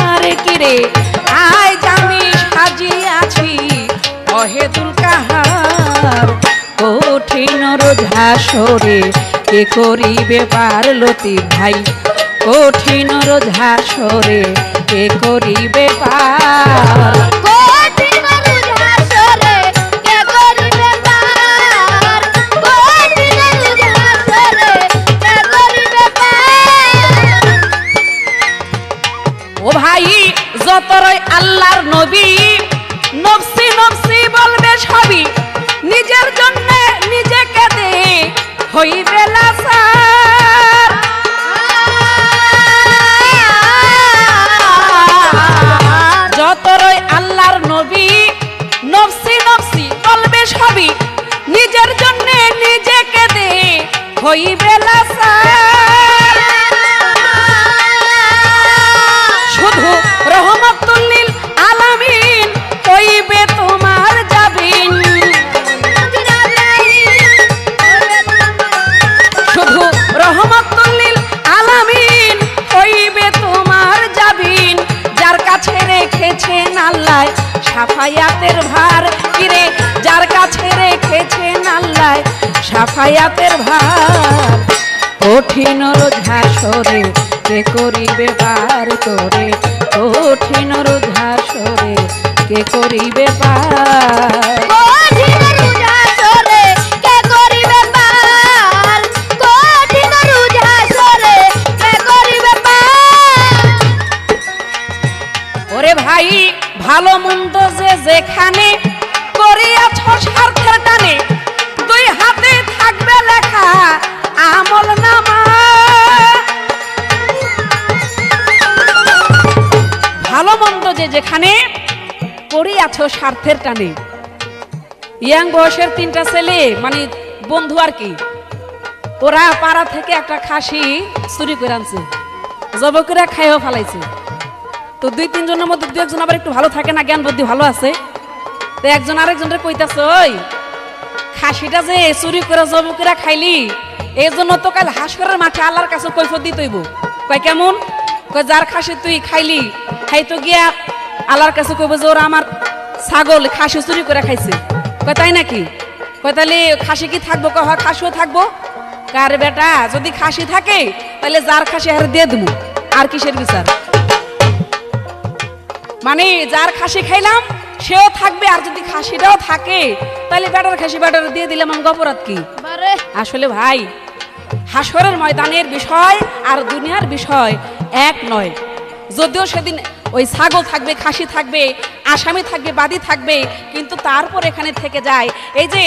আমার কিরে আয় জানি সাজিয়াছি অহেতুল কাহার কঠিন রোধা সরে কে করিবে পার লতিফ ভাই কঠিন রোধা সরে কে করিবে পার কঠিন রোধা সরে কে করিবে পার কঠিন রোধা সরে কে করিবে পার ও ভাই যতরই আল্লাহর নবী নফসি নফসি বলবে সবই নিজের জন্য নিজেকে দে হইবে লাচার যতরই আল্লাহর নবী নফসি নফসি বলবে সবই নিজের জন্য নিজেকে দে হইবে লাচার শুধু রহমতুল লিল আলামিন হইবে তোমার জাবিন শুধু রহমতুল লিল আলামিন হইবে তোমার জাবিন যার কাছে রেখেছেন আল্লাহ সাফায়াতের ভার কিরে যার কাছে রেখেছেন আল্লাহ সাফায়াতের ভার কঠিন রোধা সরে কে করিবে পার তোরে কঠিন রোধা সরে কে করিবে পার কঠিন রোধা সরে কে করিবে পার কঠিন রোধা সরে কে করিবে পার ওরে ভাই ভালো মন্দ যে যেখানে করিয়াছ স্বার্থের টানে দুই হাতে থাকবে লেখা আমল নামা ভালো মন্দ যে যেখানে করিয়াছ স্বার্থের টানে ইয়াং বয়সের তিনটা ছেলে মানে বন্ধু আর কি ওরা পাড়া থেকে একটা খাসি চুরি করে আনছে জবকেরা খাইও ফেলাইছে তো দুই তিনজনের মধ্যে দু একজন আবার একটু ভালো থাকে না জ্ঞান বুদ্ধি ভালো আছে তো একজন আরেকজনের কইতাছে ওই খাসিটা যে চুরি করে জবকেরা খাইলি এই জন্য তো কাল হাসরের মাঠে আল্লাহর কাছে কৈফত দিতে হইব কয় কেমন কয় যার খাসি তুই খাইলি খাই তো গিয়া আল্লাহর কাছে কইব যে ওরা আমার ছাগল খাসি চুরি করে খাইছে কয় তাই নাকি কয় তাহলে খাসি কি থাকবো কয় হয় খাসিও থাকবো কার বেটা যদি খাসি থাকে তাহলে যার খাসি হারে দিয়ে দেবো আর কিসের বিচার মানে যার খাসি খাইলাম সেও থাকবে আর যদি খাসিটাও থাকে তাহলে বেটার খাসি বেটার দিয়ে দিলাম আমি অপরাধ কি বারে আসলে ভাই হাসরের ময়দানের বিষয় আর দুনিয়ার বিষয় এক নয় যদিও সেদিন ওই ছাগল থাকবে খাসি থাকবে আসামি থাকবে বাদী থাকবে কিন্তু তারপর এখানে থেকে যায় এই যে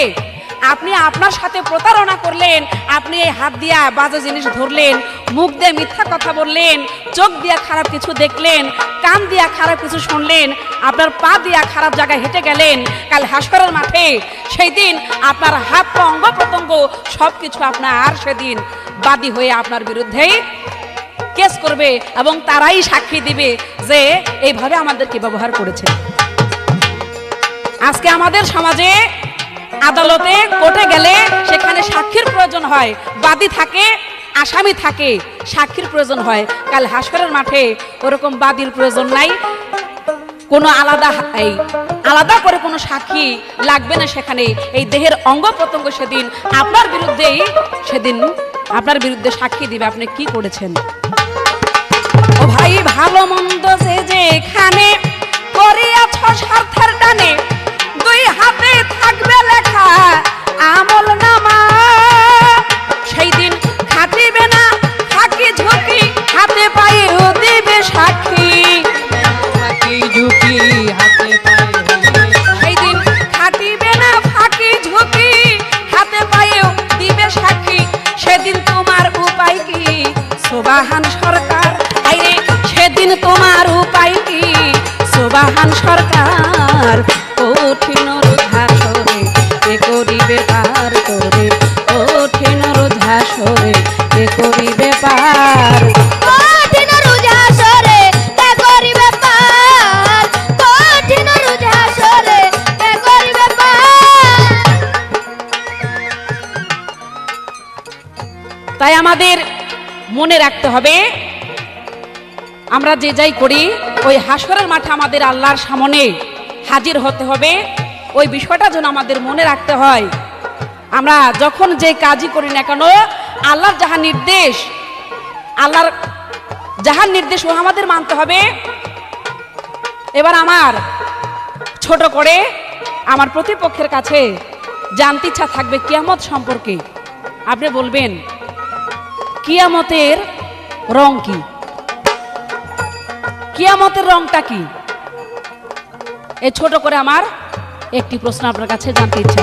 আপনি আপনার সাথে প্রতারণা করলেন আপনি এই হাত দিয়া বাজে জিনিস ধরলেন মুখ দিয়ে মিথ্যা কথা বললেন চোখ দিয়া খারাপ কিছু দেখলেন কান দিয়া খারাপ কিছু শুনলেন আপনার পা দিয়া খারাপ জায়গায় হেঁটে গেলেন কাল হাসরের মাঠে সেই দিন আপনার হাত পা অঙ্গ প্রত্যঙ্গ সবকিছু আপনার সেদিন বাদী হয়ে আপনার বিরুদ্ধেই কেস করবে এবং তারাই সাক্ষী দিবে যে এইভাবে আমাদেরকে ব্যবহার করেছে আজকে আমাদের সমাজে আদালতে কোর্টে গেলে সেখানে সাক্ষীর প্রয়োজন হয় বাদী থাকে আসামি থাকে সাক্ষীর প্রয়োজন হয় কাল হাসরের মাঠে ওরকম বাদীর প্রয়োজন নাই কোনো আলাদা করে কোনো সাক্ষী লাগবে না সেখানে এই দেহের অঙ্গ প্রত্যঙ্গ সেদিন আপনার বিরুদ্ধে সাক্ষী দিবে আপনি কি করেছেন ও ভাই ভালো মন্দ যে যেখানে করিয়াছ স্বার্থের টানে দুই হাতে থাকবে লেখা আমল নামা সেই দিন খাটিবে না ফাঁকি ঝুঁকি হাতে পায়েও দিবে সাক্ষী সেই দিন খাটিবে না ফাঁকি ঝুঁকি হাতে পায়েও দিবে সাক্ষী সেদিন তোমার উপায় কি সুবহান সরকার আইরে সেদিন তোমার উপায় কি সুবহান সরকার কঠিন রোধা সরে কে করিবে পার তোরে কঠিন রোধা সরে কে করিবে পার কঠিন রোধা সরে কে করিবে পার কঠিন রোধা সরে কে করিবে পার তাই আমাদের মনে রাখতে হবে আমরা যে যাই করি ওই হাসরের মাঠে আমাদের আল্লাহর সামনে হাজির হতে হবে, ওই বিষয়টা যেন আমাদের মনে রাখতে হয়। আমরা যখন যে কাজই করি না কেন, আল্লাহর যাহা নির্দেশ, আল্লাহর যাহার নির্দেশ ও আমাদের মানতে হবে। এবার আমার ছোট করে আমার প্রতিপক্ষের কাছে জানতে ইচ্ছা থাকবে কিয়ামত সম্পর্কে। আপনি বলবেন কিয়ামতের রং কি, কিয়ামতের রংটা কি? এই ছোট করে আমার একটি প্রশ্ন আপনার কাছে জানতে ইচ্ছা।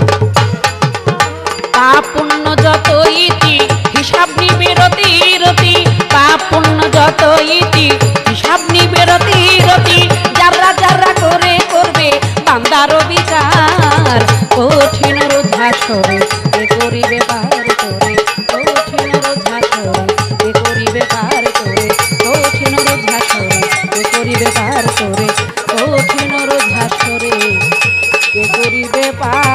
পাপ পুণ্য যত ইতি হিসাব নিবে রতি রতি, পাপ পুণ্য যত ইতি হিসাব নিবে রতি রতি, যারা যারা করে করবে বান্দারও বিচার, কঠিন রোধা সরে এ করিবে পার করে, কঠিন রোধা সরে এ করিবে পার করে, কঠিন রোধা সরে এ করিবে পার করে, কঠিন রোধা সরে এ করিবে পার।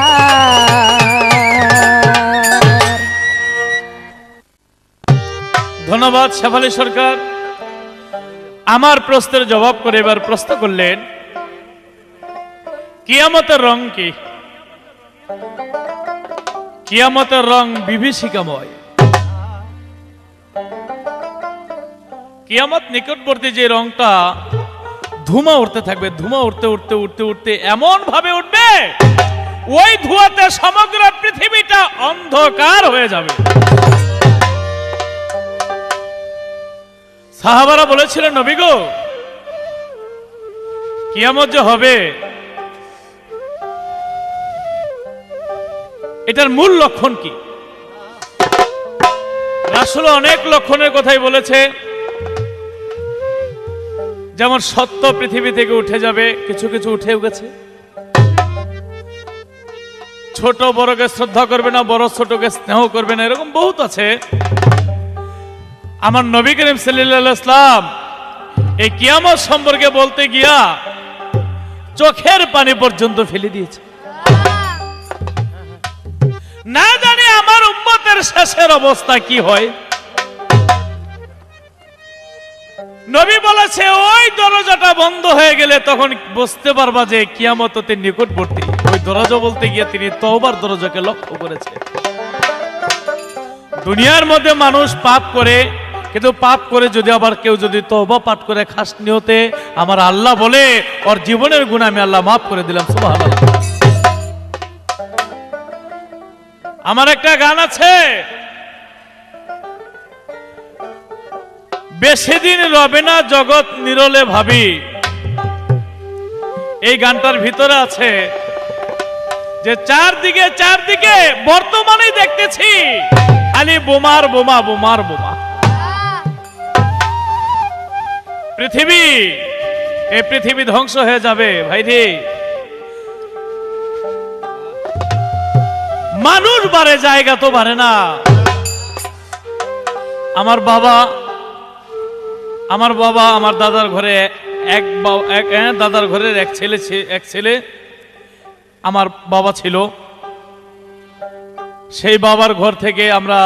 ধন্যবাদ শেফালী সরকার। আমার প্রশ্নের জবাব করে এবার প্রশ্ন করলেন কিয়ামতের রং কি? কিয়ামতের রং বিভীষিকাময়। কিয়ামত নিকটবর্তী যে রংটা ধুমা উঠতে থাকবে, ধুমা উঠতে উঠতে উঠতে উঠতে এমন ভাবে উঠবে ওই ধোঁয়াতে সমগ্র পৃথিবীটা অন্ধকার হয়ে যাবে। সাহাবারা বলেছিলেন নবী গো, কিয়ামত যে হবে এটার মূল লক্ষণ কি? রাসূল অনেক লক্ষণের কথাই বলেছে, যেমন সত্য পৃথিবী থেকে উঠে যাবে, কিছু কিছু উঠেও গেছে। ছোট বড়কে শ্রদ্ধা করবে না, বড় ছোটকে স্নেহ করবে না, এরকম বহুত আছে। আমার নবী করিম সাল্লাল্লাহু আলাইহি ওয়াসাল্লাম এই কিয়ামত সম্পর্কে বলতে গিয়া চোখের পানি পর্যন্ত ফেলে দিয়েছে। না জানি আমার উম্মতের শেষের অবস্থা কি হয়। নবী বলেছে ওই দরজাটা বন্ধ হয়ে গেলে তখন বুঝতে পারবা যে কিয়ামত অতি নিকটবর্তী। ওই দরজা বলতে গিয়ে তিনি তওবার দরজাকে লক্ষ্য করেছে। দুনিয়ার মধ্যে মানুষ পাপ করে, কিন্তু পাপ করে যদি আবার কেউ যদি তওবা পাঠ করে খাস নিয়তে, আমার আল্লাহ বলে ওর জীবনের গুনাহ আমি আল্লাহ মাফ করে দিলাম। সুবহানাল্লাহ। আমার একটা গান আছে, বেশি দিন রবে না জগৎ নিরলে ভাবি। এই গানটার ভিতরে আছে যে চারদিকে চারদিকে বর্তমানে দেখতেছি খালি বোমার বোমা, বোমার বোমা। পৃথিবী, এই পৃথিবী ধ্বংস হয়ে যাবে ভাইরে। মানুষ বাড়ে, জায়গা তো বাড়ে না। আমার বাবা আমার দাদার ঘরে দাদার ঘরের এক ছেলে আমার বাবা ছিল। সেই বাবার ঘর থেকে আমরা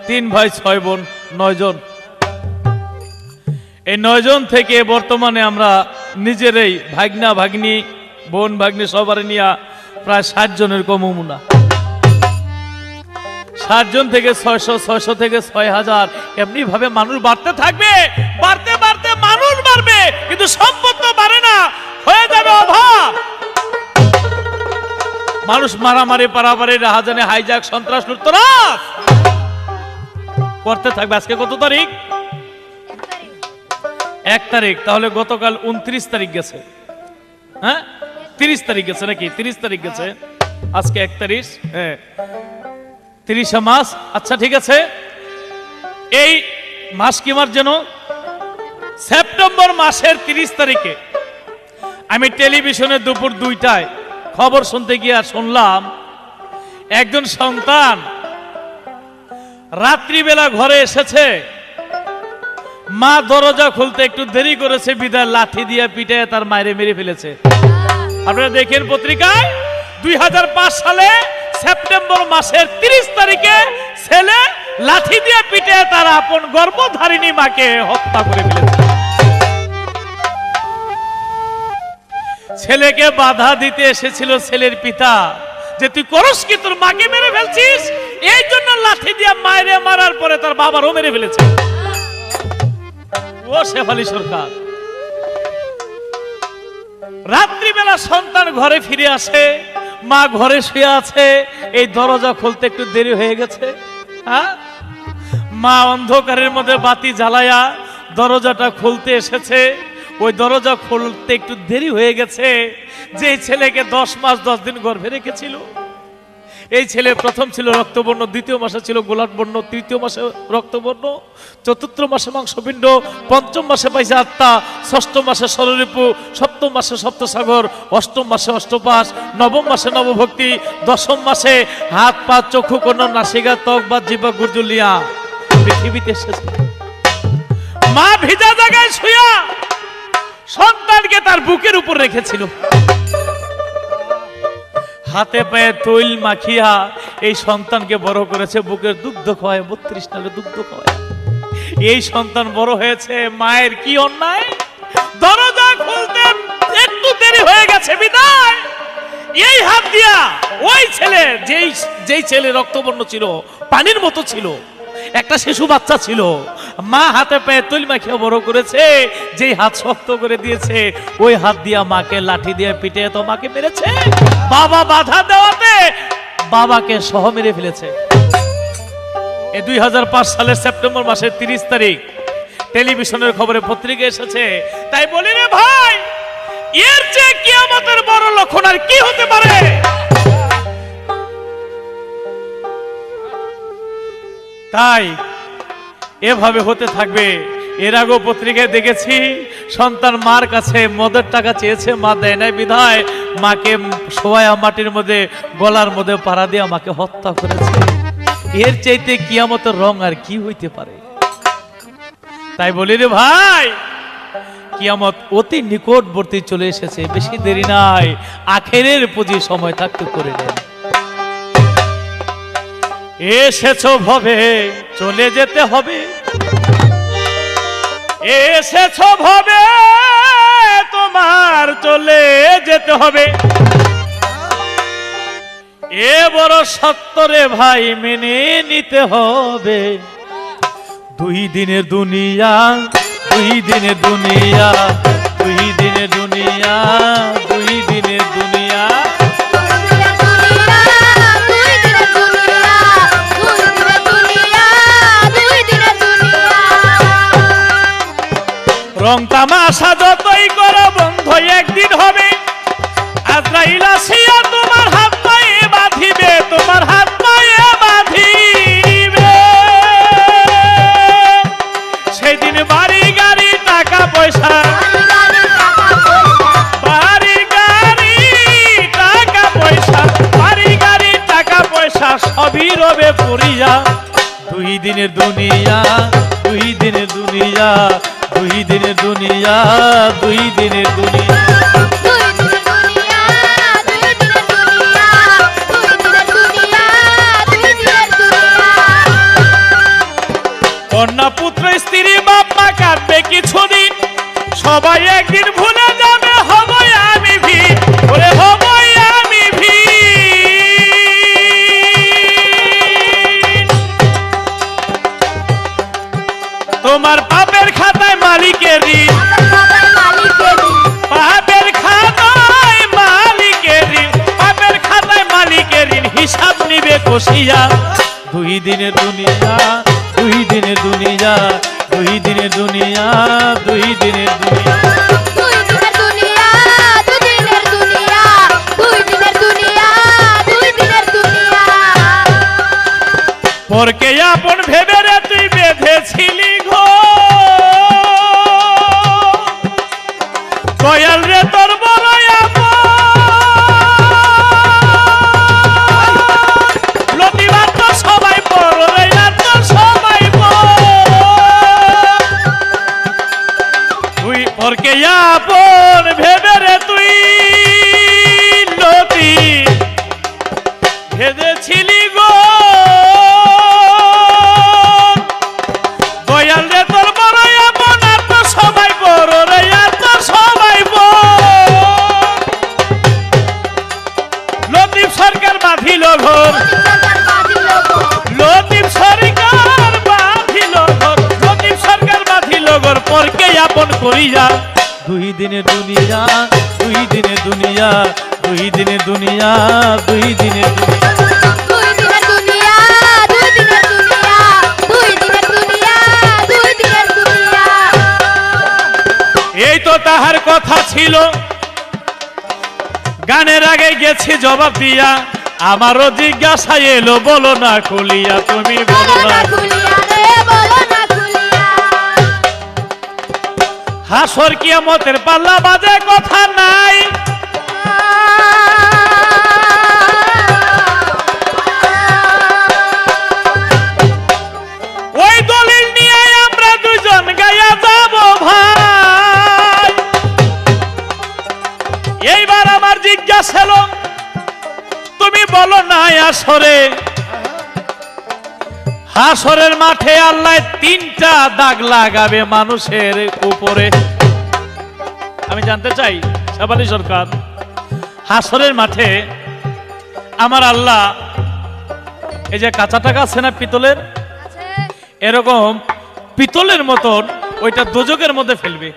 3 ভাই 6 বোন 9 জন। এই 9 জন থেকে বর্তমানে আমরা নিজেরাই ভাগনা ভাগ্নি বোন ভাগ্নি সবার নিয়ে প্রায় 60 জনের কমও না। 60 জন থেকে 600, 600 থেকে 6000, এমনি ভাবে মানুষ বাড়তে থাকবে। বাড়তে বাড়তে মানুষ বাড়বে, কিন্তু সম্পদ তো বাড়ে না, হয়ে যাবে অভাব। মানুষ মারামারি পারামারি রাহাজানি হাইজাক সন্ত্রাস লুটতরাজ করতে থাকবে। আজকে কত তারিখ? 1 তারিখ। তাহলে গতকাল 29 তারিখ গেছে, হ্যাঁ 30 তারিখ গেছে নাকি? 30 তারিখ গেছে, আজকে 1 তারিখ, হ্যাঁ 30 মাস। আচ্ছা ঠিক আছে, এই মাস কি মাস যেন? সেপ্টেম্বর মাসের 30 তারিখে আমি টেলিভিশনে দুপুর 2টায় খবর শুনতে গিয়ে শুনলাম একজন সন্তান রাত্রিবেলা ঘরে এসেছে, মা দরজা খুলতে একটু দেরি করেছে বিদায় লাঠি দিয়ে পিটায় তার মায়েরে মেরে ফেলেছে। আপনারা দেখেন পত্রিকায় 2005 সালে সেপ্টেম্বর মাসের 30 তারিখে ছেলে লাঠি দিয়ে পিটে তার আপন গর্ভধারিণী মাকে হত্যা করে ফেলেছে। ছেলেকে বাধা দিতে এসেছিল শেলের পিতা, যে তুই করস কি, তোর মাকে মেরে ফেলছিস। এই জন্য লাঠি দিয়ে মায়েরে মারার পরে তার বাবারও মেরে ফেলেছে। ও শেফালী সরকার, রাত্রিবেলা সন্তান ঘরে ফিরে আসে, মা ঘরে শুয়ে আছে, এই দরজা খুলতে একটু দেরি হয়ে গেছে। হ্যাঁ, মা অন্ধকারের মধ্যে বাতি জ্বালায়া দরজাটা খুলতে এসেছে। ওই দরজা খুলতে একটু দেরি হয়ে গেছে। যে ছেলেকে 10 মাস 10 দিন গর্ভে রেখেছিল, এই ছেলে প্রথম ছিল রক্তবর্ণ, দ্বিতীয় মাসে ছিল গোলাপ বর্ণ, তৃতীয় মাসে রক্তবর্ণ, চতুর্থ মাসে মাংসপিণ্ড, পঞ্চম মাসে পাইছে আত্মা, ষষ্ঠ মাসে ষড়রিপু, সপ্তম মাসে সপ্তসাগর, অষ্টম মাসে অষ্টপাশ, নবম মাসে নবভক্তি, দশম মাসে হাত পা চক্ষু কর্ণ নাসিকা ত্বক বা জিহ্বা গুর্জুলিয়া পৃথিবীতে এসেছে। মা ভিজা জায়গায় শুয়া সন্তানকে তার বুকের উপর রেখেছিল। হাতে পায়ে তৈল মাখিয়া এই সন্তানকে বড় করেছে, বুকের দুগ্ধ খাওয়ায়, 32 নালে দুগ্ধ খাওয়ায় এই সন্তান বড় হয়েছে। মায়ের কি অন্যায়, দরজা খুলতে একটু দেরি হয়ে গেছে বিদায় এই হাত দিয়া ওই ছেলে, যেই ছেলে রক্তবর্ণ ছিল, পানির মতো ছিল, একটা শিশু বাচ্চা ছিল, মা হাতে পায়ে তৈল মাখিয়ে বড় করেছে, যেই হাত শক্ত করে দিয়েছে ওই হাত দিয়া মাকে লাঠি দিয়ে পিটে তো মাকে মেরেছে। বাবা বাধা দেওয়াতে বাবাকে সহ মেরে ফেলেছে। এই 2005 সালের সেপ্টেম্বর মাসের 30 তারিখ টেলিভিশনের খবরে পত্রিকা এসেছে। তাই বলি রে ভাই, এর চেয়ে কিয়ামতের বড় লক্ষণ আর কি হতে পারে? তাই এভাবে হতে থাকবে। এর আগেও পত্রিকায় দেখেছি, সন্তান মার কাছে মদের টাকা চেয়েছে, মা দেয় নাই বিধায় মাকে শোয়া মাটির মধ্যে গলার মধ্যে পাড়া দিয়ে মাকে হত্যা করেছে। এর চাইতে কিয়ামতের রং আর কি হইতে পারে? তাই বলি রে ভাই, কিয়ামত অতি নিকটবর্তী চলে এসেছে, বেশি দেরি নাই। আখেরের পুঁজি সময় থাকতে করে নেন। এসেছো ভবে চলে যেতে হবে, এসেছো ভবে তোমার চলে যেতে হবে। এ বড় সত্য রে ভাই, মেনে নিতে হবে। 2 দিনের দুনিয়া, 2 দিনের দুনিয়া, 2 দিনের দুনিয়া, 2 দিনের দুনিয়া। রং তামাশা যতই করো বন্ধু একদিন হবে। আজরাইল আসিয়া তোমার হাত পায়ে বাঁধিবে, তোমার হাত পায়ে বাঁধিবে। সেদিন বাড়ি গাড়ি টাকা পয়সা, বাড়ি গাড়ি টাকা পয়সা, বাড়ি গাড়ি টাকা পয়সা সবই রবে পড়িয়া। 2 দিনের দুনিয়া, 2 দিনের দুনিয়া, 2 দিনের দুনিয়া, 2 দিনের দুনিয়া। কন্যা পুত্র স্ত্রী বাপ মা কাঁদবে কিছুদিন, সবাই একদিন ভুলে যাবে, হবই আমি ভিড়, ওরে হবই আমি ভিড়। তোমার পাপের খাতায় মালিকের ঋণ, পাপের খাতায় মালিকের ঋণ, পাপের খাতায় মালিকের ঋণ হিসাব নিবে কষিয়া। 2 দিনের দুনিয়া, 2 দিনের দুনিয়া, 2 দিনের দুনিয়া, 2 দিনের দুনিয়া। পরকে আপন ভেবে রে তুই বেঁধেছিলি ঘো, দয়াল রে তোর বড় আপন। লতিবার তো সবাই পর রে, তো সবাই পর। তুই পরকে করিয়া, দুই দিনের দুনিয়া, দুই দিনের দুনিয়া, দুই দিনের দুনিয়া, দুই দিনের দুনিয়া। দুই দিনের দুনিয়া, দুই দিনের দুনিয়া, দুই দিনের দুনিয়া, দুই দিনের দুনিয়া। এই তো তাহার কথা ছিল, গানের আগে গেছি জবাব দিয়া, আমারও জিজ্ঞাসা এলো বলো না খুলিয়া, তুমি বলো বলো না। না খুলিয়া রে, বলো না খুলিয়া। হাসর কিয়ামতের পাল্লা বাজে কথা নাই, ওই দলিল নিয়ে আমরা দুজন গায়া যাব ভাই। এইবার আমার জিজ্ঞাসা এলো, তুমি বলো না আসরে, হাসরের মাঠে আল্লাহ তিনটা দাগ লাগাবে মানুষের উপরে। আমি জানতে চাই শাবালী সরকার, হাসরের মাঠে আমার আল্লাহ এই যে কাঁচা টাকা আছে না পিতলের, এরকম পিতলের মতন ওইটা দোজকের মধ্যে ফেলবে,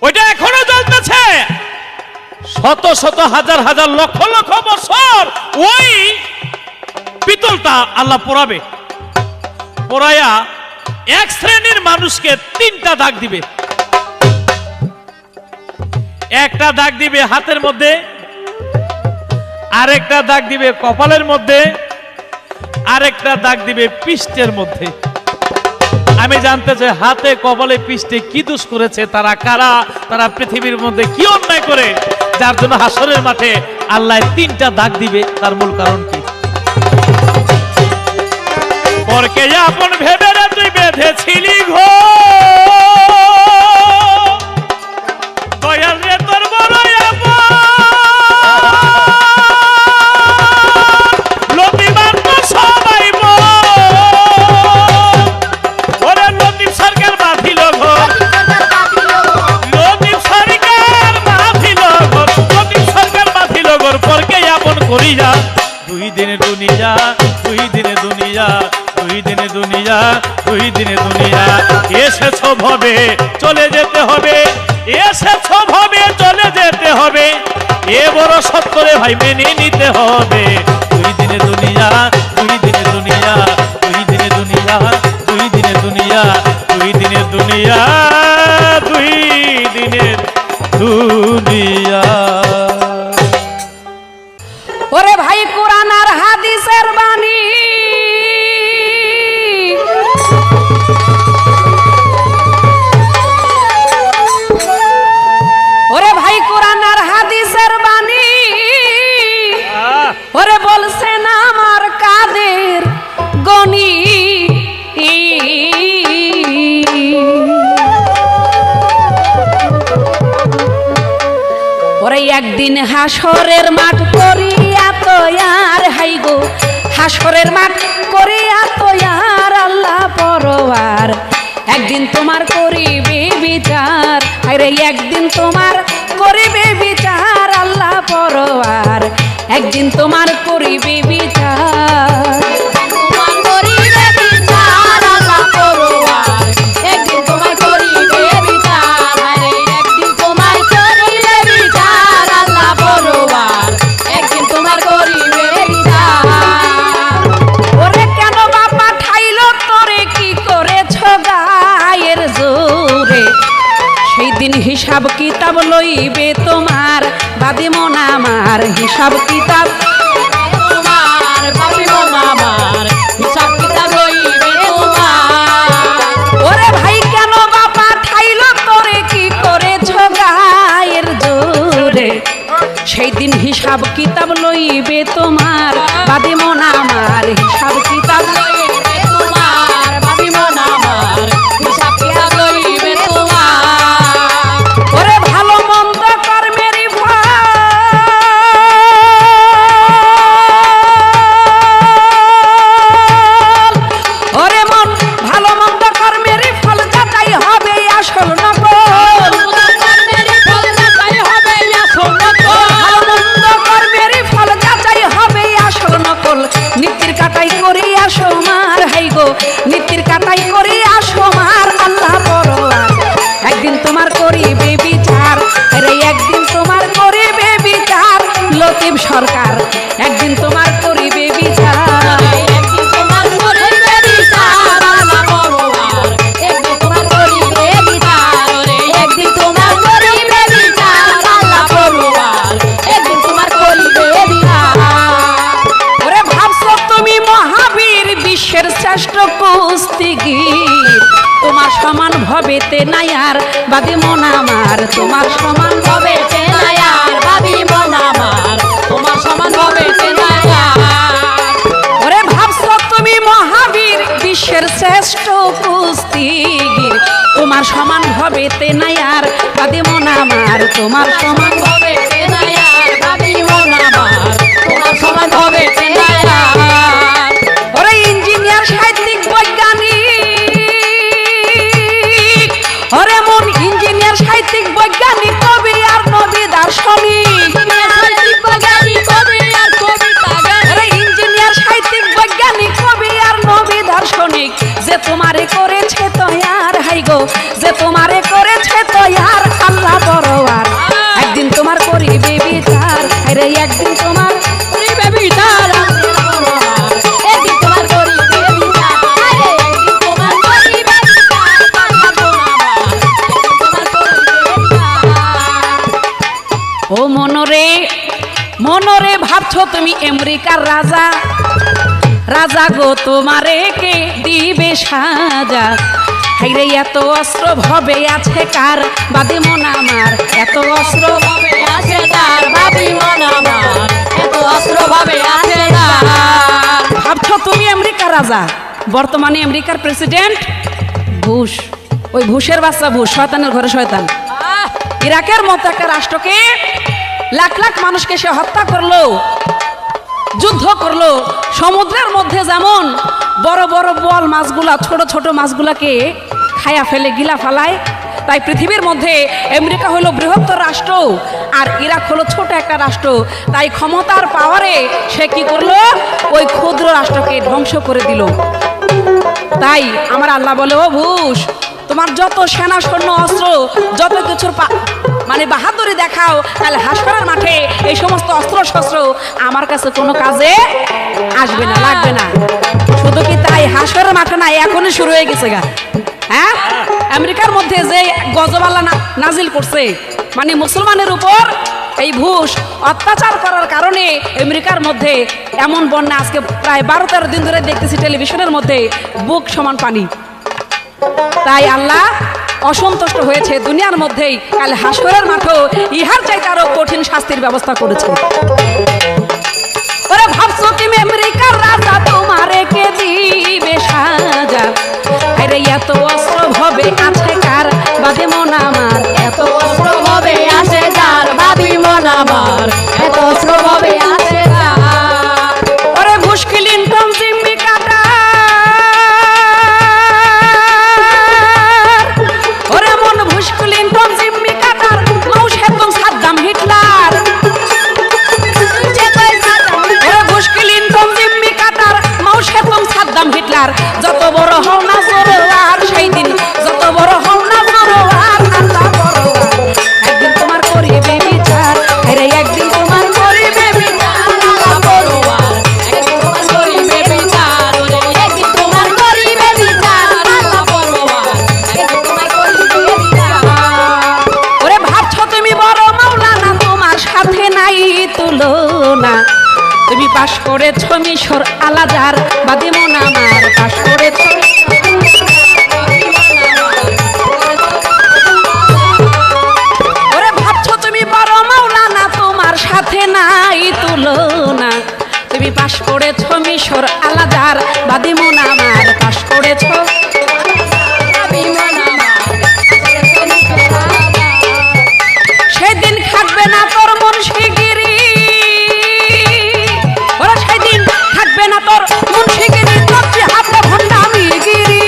ওইটা এখনো জ্বলতেছে, শত শত হাজার হাজার লক্ষ লক্ষ বছর ওই পিতলটা আল্লাহ পোড়াবে, পোড়ায়া এক শ্রেণীর মানুষকে তিনটা দাগ দিবে। একটা দাগ দিবে হাতের মধ্যে, আরেকটা দাগ দিবে কপালের মধ্যে, আরেকটা দাগ দিবে পৃষ্ঠের মধ্যে। আমি জানতে চাই হাতে কপালে পৃষ্ঠে কি দোষ করেছে তারা, কারা, তারা পৃথিবীর মধ্যে কি অন্যায় করে যার জন্য হাসরের মাঠে আল্লাহ তিনটা দাগ দিবে, তার মূল কারণ কি? পরকে আপন ভেবে রে তুই বেঁধেছিলি ঘো, দয়াল রে তোর বড় আপন, লতিবান তো সবাই বল, ওরে লতিফ সরকার বাঁধিল ঘর, লতিফ সরকার বাঁধিল ঘর, লতিফ সরকার বাঁধিল ঘর, পরকে আপন করিয়া, দুই দিনে দুনিয়া, দুই দিনে দুনিয়া, দুই দিনে দুনিয়া, দুই দিনে দুনিয়া। এসেছ ভবে চলে যেতে হবে, এসেছ ভবে চলে যেতে হবে, এ বড় সত্তরে ভাই মেনে নিতে হবে। দুই দিনে দুনিয়া, দুই দিনে দুনিয়া, দুই দিনে দুনিয়া, দুই দিনে দুনিয়া, দুই দিনে দুনিয়া, দুই দিনের দুনিয়া। ওরে ভাই কোরআন আর হাদিসের বাণী, ওরে ভাই কোরআন আর হাদিসের বাণী, ওরে বলছেন আমার কাদের গনি, ওরে একদিন হাসরের মাঠ করিয়া তৈয়ার, হাই গো হাসরের মাঠ করিয়া তৈয়ার, আল্লাহ পরওয়ার একদিন তোমার করিবে বিচার, আরে একদিন তোমার করিবে বিচার, আল্লাহ পরওয়ার একদিন তোমার করিবে বিচার। তোমার করিবে বিচার আল্লাহ পরওয়ার, একদিন তোমার করিবে বিচার, আরে একদিন তোমার করিবে বিচার আল্লাহ পরওয়ার, একদিন তোমার করিবে বিচার। ওরে কেন বাবা ঠাইল তোরে, কি করেছ গায়ের জোরে, সেই দিন হিসাব কিতাব লইবে তোমার, বাদে মন আমার হিসাব কিতাব, তোমার ভাবিও না আমার, হিসাব কিতাব লইবে তোমার। ওরে ভাই কেন বাবা ঠাইল তোরে, কি করেছ গায়ের জোরে, সেই দিন হিসাব কিতাব লইবে তোমার, বাদে মন আমার হিসাব কিতাব লইবে তোমার, ভাবিও না আমার, হিসাব কিতাব লইবে তোমার। ওরে ভালো মন্দ কর্মেরই ফল, ওরে মন ভালো মন্দ কর্মেরই ফল যাচাই হবে আসল নকল, ভালো মন্দ কর্মেরই ফল যাচাই হবে আসল নকল, নীতির কাটাই করিয়া সমার, তোমার সমান হবে চেনায়ার ভাবি মন আমার তোমার সমান হবে চেনায়ার ওরে ভাবছো তুমি মহাবীর বিশ্বের শ্রেষ্ঠ কুস্তিগীর তোমার সমান হবে তেনায়ার বাদে মন আমার তোমার সমান হবে চেনায়ার ভাবি মন আমার তোমার সমান হবে চেনায়ার ওরে ইঞ্জিনিয়ার সাহিত্যিক বৈজ্ঞানিক ওরে মন ইঞ্জিনিয়ার সাহিত্যিক বৈজ্ঞানিক কবি আর নবী দার্শনিক ওরে ইঞ্জিনিয়ার সাহিত্যিক বৈজ্ঞানিক কবি আর নবী দার্শনিক যে তোমারে করেছে তৈয়ার হাই গো যে তোমারে করেছে তৈয়ার আল্লাহ বড়ওয়ার একদিন তোমার করিবে বিচার আরে একদিন তোমার করিবে বিচার একদিন তোমার করিবে বিচার আরে একদিন তোমার করিবে বিচার তোমার করিবে বিচার ও মনরে মনরে ভাবছো তুমি আমেরিকার রাজা রাজা গো তোমারে কে দিবে সাজা হাইরে এত অস্ত্র ভবে আছে কার বাদে মন আমার এত অস্ত্র ভাবে আছে তার ভাবি মন আমার এত অস্ত্র ভাবে আছে তার ভাবছো তুমি আমেরিকার রাজা বর্তমানে আমেরিকার প্রেসিডেন্ট বুশ ওই বুশের বাচ্চা বুশ শয়তানের ঘরে শয়তান ইরাকের মতো একটা রাষ্ট্রকে লাখ লাখ মানুষকে সে হত্যা করলো যুদ্ধ করলো সমুদ্রের মধ্যে যেমন বড় বড় বল মাছগুলা ছোট ছোট মাছগুলাকে খায়া ফেলে গিলা ফালায় তাই পৃথিবীর মধ্যে আমেরিকা হলো বৃহত্তর রাষ্ট্র আর ইরাক হলো ছোট একটা রাষ্ট্র তাই ক্ষমতার পাওয়ারে সে কি করলো ওই ক্ষুদ্র রাষ্ট্রকে ধ্বংস করে দিল তাই আমার আল্লাহ বলে ও বুশ তোমার যত সেনা সৈন্য অস্ত্র যত কিছুর মানে বাহাদুরি দেখাও তাহলে হাসপাতাল মাঠে এই সমস্ত অস্ত্র শস্ত্র আমার কাছে কোনো কাজে আসবে না লাগবে না শুধু কি তাই হাসপাতাল মাঠে না এখনই শুরু হয়ে গেছে গা হ্যাঁ আমেরিকার মধ্যে যে গজব আল্লাহ নাজিল করছে মানে মুসলমানের উপর এই ভূষ অত্যাচার করার কারণে আমেরিকার মধ্যে এমন বন্যা আজকে প্রায় 12-13 দিন ধরে দেখতেছি টেলিভিশনের মধ্যে বুক সমান পানি তাই আল্লাহ অসন্তুষ্ট হয়েছে দুনিয়ার মধ্যেই কাল হাসরের মাঠেও ইহার চাইতে আরো কঠিন শাস্তির ব্যবস্থা করেছে ওরে ভাবছো তুমি আমেরিকার রাজা তোমারে কে দিবে সাজা আরে এত অস্ত্র ভবে আছে কার বাদে মন আমার এত অস্ত্র ভাবে আছে তার ভাবি মন আমার এত অস্ত্র ভাবে আছে তার ওরে মুশকিল ইনকাম জিম্মি কাটা ওরে মন মুশকিল ইনকাম জিম্মি কাটার মৌসে তুম সাদ্দাম হিটলার ওরে মুশকিল ইনকাম জিম্মি কাটার মৌসে তুম সাদ্দাম হিটলার যত বড় হও না জোরোয়ার সেই দিন যত বড় হও না জোরোয়ার আল্লাহ বড়োয়ার একদিন তোমার করিবে বিচার আরে একদিন তোমার করিবে বিচার আল্লাহ বড়ওয়ার একদিন তোমার করিবে বিচার ওরে একদিন তোমার করিবে বিচার আল্লাহ বড়ওয়ার একদিন তোমার করিবে বিচার ওরে ভাবছো তুমি বড় মাওলানা তোমার সাথে নাই তুলনা তুমি পাশ করেছো মিশর আলাদার বাদে মন আমার পাশ করেছো ওরে ভাবছো তুমি বড় মাওলানা তোমার সাথে নাই তুলনা তুমি পাশ করেছো মিশর আলাদার বাদে মন আমার পাশ করেছো ভাবি মন আমার সেদিন থাকবে না তোর মুন্সিগিরি ওরা সেদিন থাকবে না তোর মুন্সিগিরি তোর হাতে ভণ্ডামিগিরি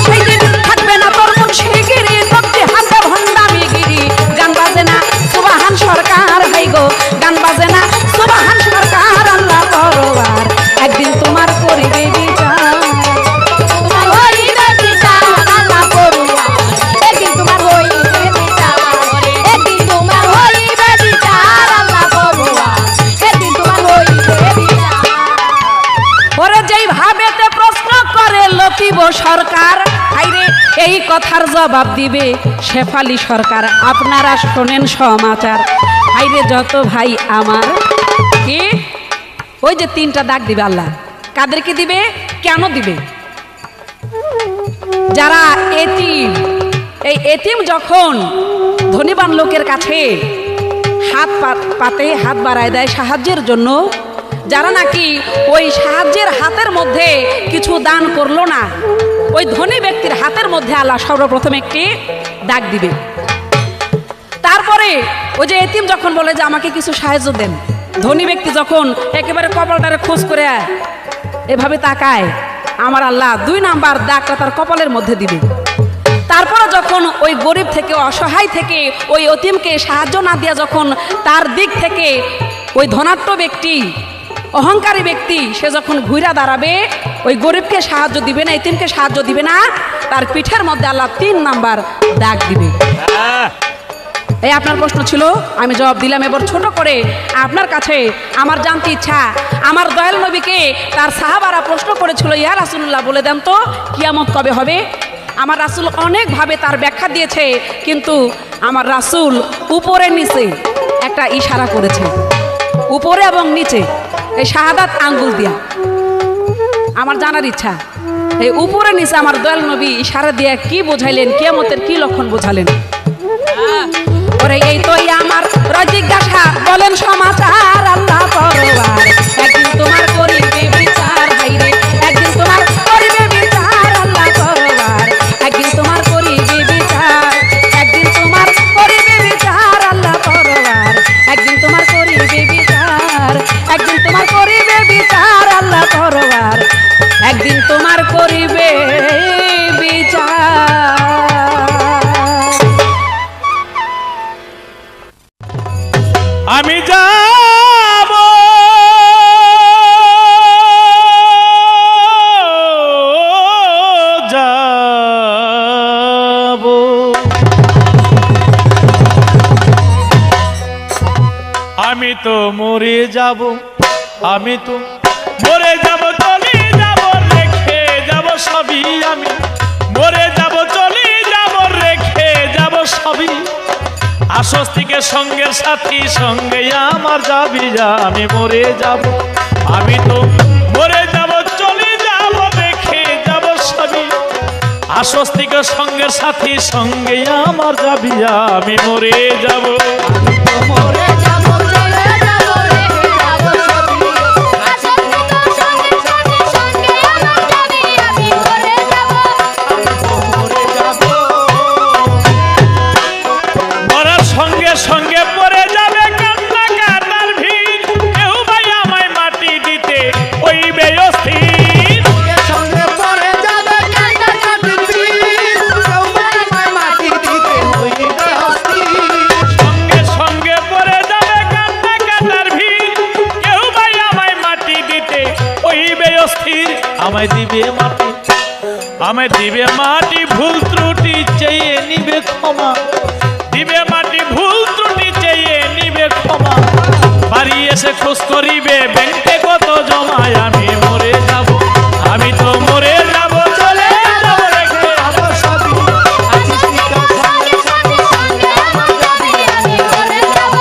সেদিন থাকবে না তোর মুন্সিগিরি তোর হাতে ভণ্ডামিগিরি গান বাজে না সুবাহান সরকার হাই গো গান বাজে না সুবাহান সরকার আল্লাহ বড়ওয়ার একদিন তোমার করিবে বিচার তোমার হইবে বিচার আল্লাহ বড়ওয়ার একদিন তোমার হইবে বিচার একদিন তোমার হইবে বিচার আল্লাহ বড়ওয়ার একদিন তোমার হইবে বিচার ওরে যেই ভাবেতে প্রশ্ন করে লতিব সরকার আইরে এই কথার জবাব দিবে শেফালি সরকার আপনারা শোনেন সমাচার আইরে যত ভাই আমার কি ওই যে 3টা দাগ দিবে আল্লাহ কাদেরকে দিবে কেন দিবে যারা এতিম, এই এতিম যখন ধনীবান লোকের কাছে হাত পাতে, হাত বাড়ায় দেয় সাহায্যের জন্য, যারা নাকি ওই সাহায্যের হাতের মধ্যে কিছু দান করলো না, ওই ধনী ব্যক্তির হাতের মধ্যে আল্লাহ সর্বপ্রথম একটি দাগ দিবে। তারপরে ওই যে এতিম যখন বলে যে আমাকে কিছু সাহায্য দেন, ধনী ব্যক্তি যখন একেবারে কপালটারে খোঁজ করে এভাবে তাকায়, আমার আল্লাহ 2 নাম্বার দাগটা তার কপালের মধ্যে দিবে। তারপরে যখন ওই গরিব থেকে, অসহায় থেকে ওই এতিমকে সাহায্য না দিয়া যখন তার দিক থেকে ওই ধনাঢ্য ব্যক্তি, অহংকারী ব্যক্তি, সে যখন ঘুরা দাঁড়াবে, ওই গরিবকে সাহায্য দিবে না, এতিমকে সাহায্য দিবে না, তার পিঠের মধ্যে আল্লাহ 3 নাম্বার দাগ দিবে। এই আপনার প্রশ্ন ছিল, আমি জবাব দিলাম। এবার ছোট করে আপনার কাছে আমার জানতে ইচ্ছা, আমার দয়াল নবীকে তার সাহাবারা প্রশ্ন করেছিল, ইয়া রাসূলুল্লাহ বলে দেন তো কিয়ামত কবে হবে? আমার রাসূল অনেকভাবে তার ব্যাখ্যা দিয়েছে, কিন্তু আমার রাসূল উপরে নিচে একটা ইশারা করেছে, উপরে এবং নিচে এই শাহাদাত আঙ্গুল দিয়া। আমার জানার ইচ্ছা, এই উপরে নিচে আমার দয়াল নবী ইশারা দিয়ে কি বোঝাইলেন, কিয়ামতের কি লক্ষণ বোঝালেন? ওরে এই তো আমার জিজ্ঞাসা, বলেন সমাচার আল্লাহ পরবার, একদিন তোমার করিবে বিচার, হাইরে একদিন তোমার করিবে বিচার আল্লাহ পরবার, একদিন তোমার করিবে বিচার, একদিন তোমার করিবে বিচার আল্লাহ পরবার, একদিন তোমার করিবে বিচার, একদিন তোমার করিবে বিচার আল্লাহ পরবার, একদিন তোমার করিবে বিচার। আমি যাব যাব, আমি তো মরে যাব, আমি তো মরে যাব, চলে যাব, রেখে যাব সবই, আমি মরে যাব, চলে যাব, রেখে যাব সবই, আশ্বস্তিকে সঙ্গের সাথী, সঙ্গে আমার যাবি যা, আমি মরে যাব, আমি তো মরে যাব, চলে যাব, রেখে যাব সবই, আশ্বস্তিকে সঙ্গের সাথী, সঙ্গে আমার যাবি যা, আমি মরে যাব, মরে যাব, চলে যাব, রেখে যাব সবই, আশ্বস্তিক সঙ্গে সাথী, সঙ্গে আমার যাবি, আমি মরে যাব, মরে যাব, মরার সঙ্গে সঙ্গে পড়ে যাবে কান্না কাটার ভিড়, কেউ ভাই আমায় মাটি দিতে ওই বেয়স্থির, সঙ্গে পড়ে যাবে কান্না কাটির ভিড়, কেউ আমায় মাটি দিতে হইবে অস্থির, সঙ্গে সঙ্গে পড়ে যাবে কান্না কাটার ভিড়, কেউ ভাই আমায় মাটি দিতে ওই বেয়স্থির, আমায় দিবে মাটি, আমায় দিবে মাটি, ভুল ত্রুটি চেয়ে নিবে ক্ষমা, দিবে মাটি, ভুল ত্রুটি চেয়ে নিবে ক্ষমা, বাড়ি এসে খোঁজ করিবে ব্যাংকে কত জমায়, আমি মরে যাব, আমি তো মরে যাব, চলে যাব, রেখে যাব সবই, আশ্বস্তিক সঙ্গে সাথী, সঙ্গে আমার যাবি, আমি মরে যাব,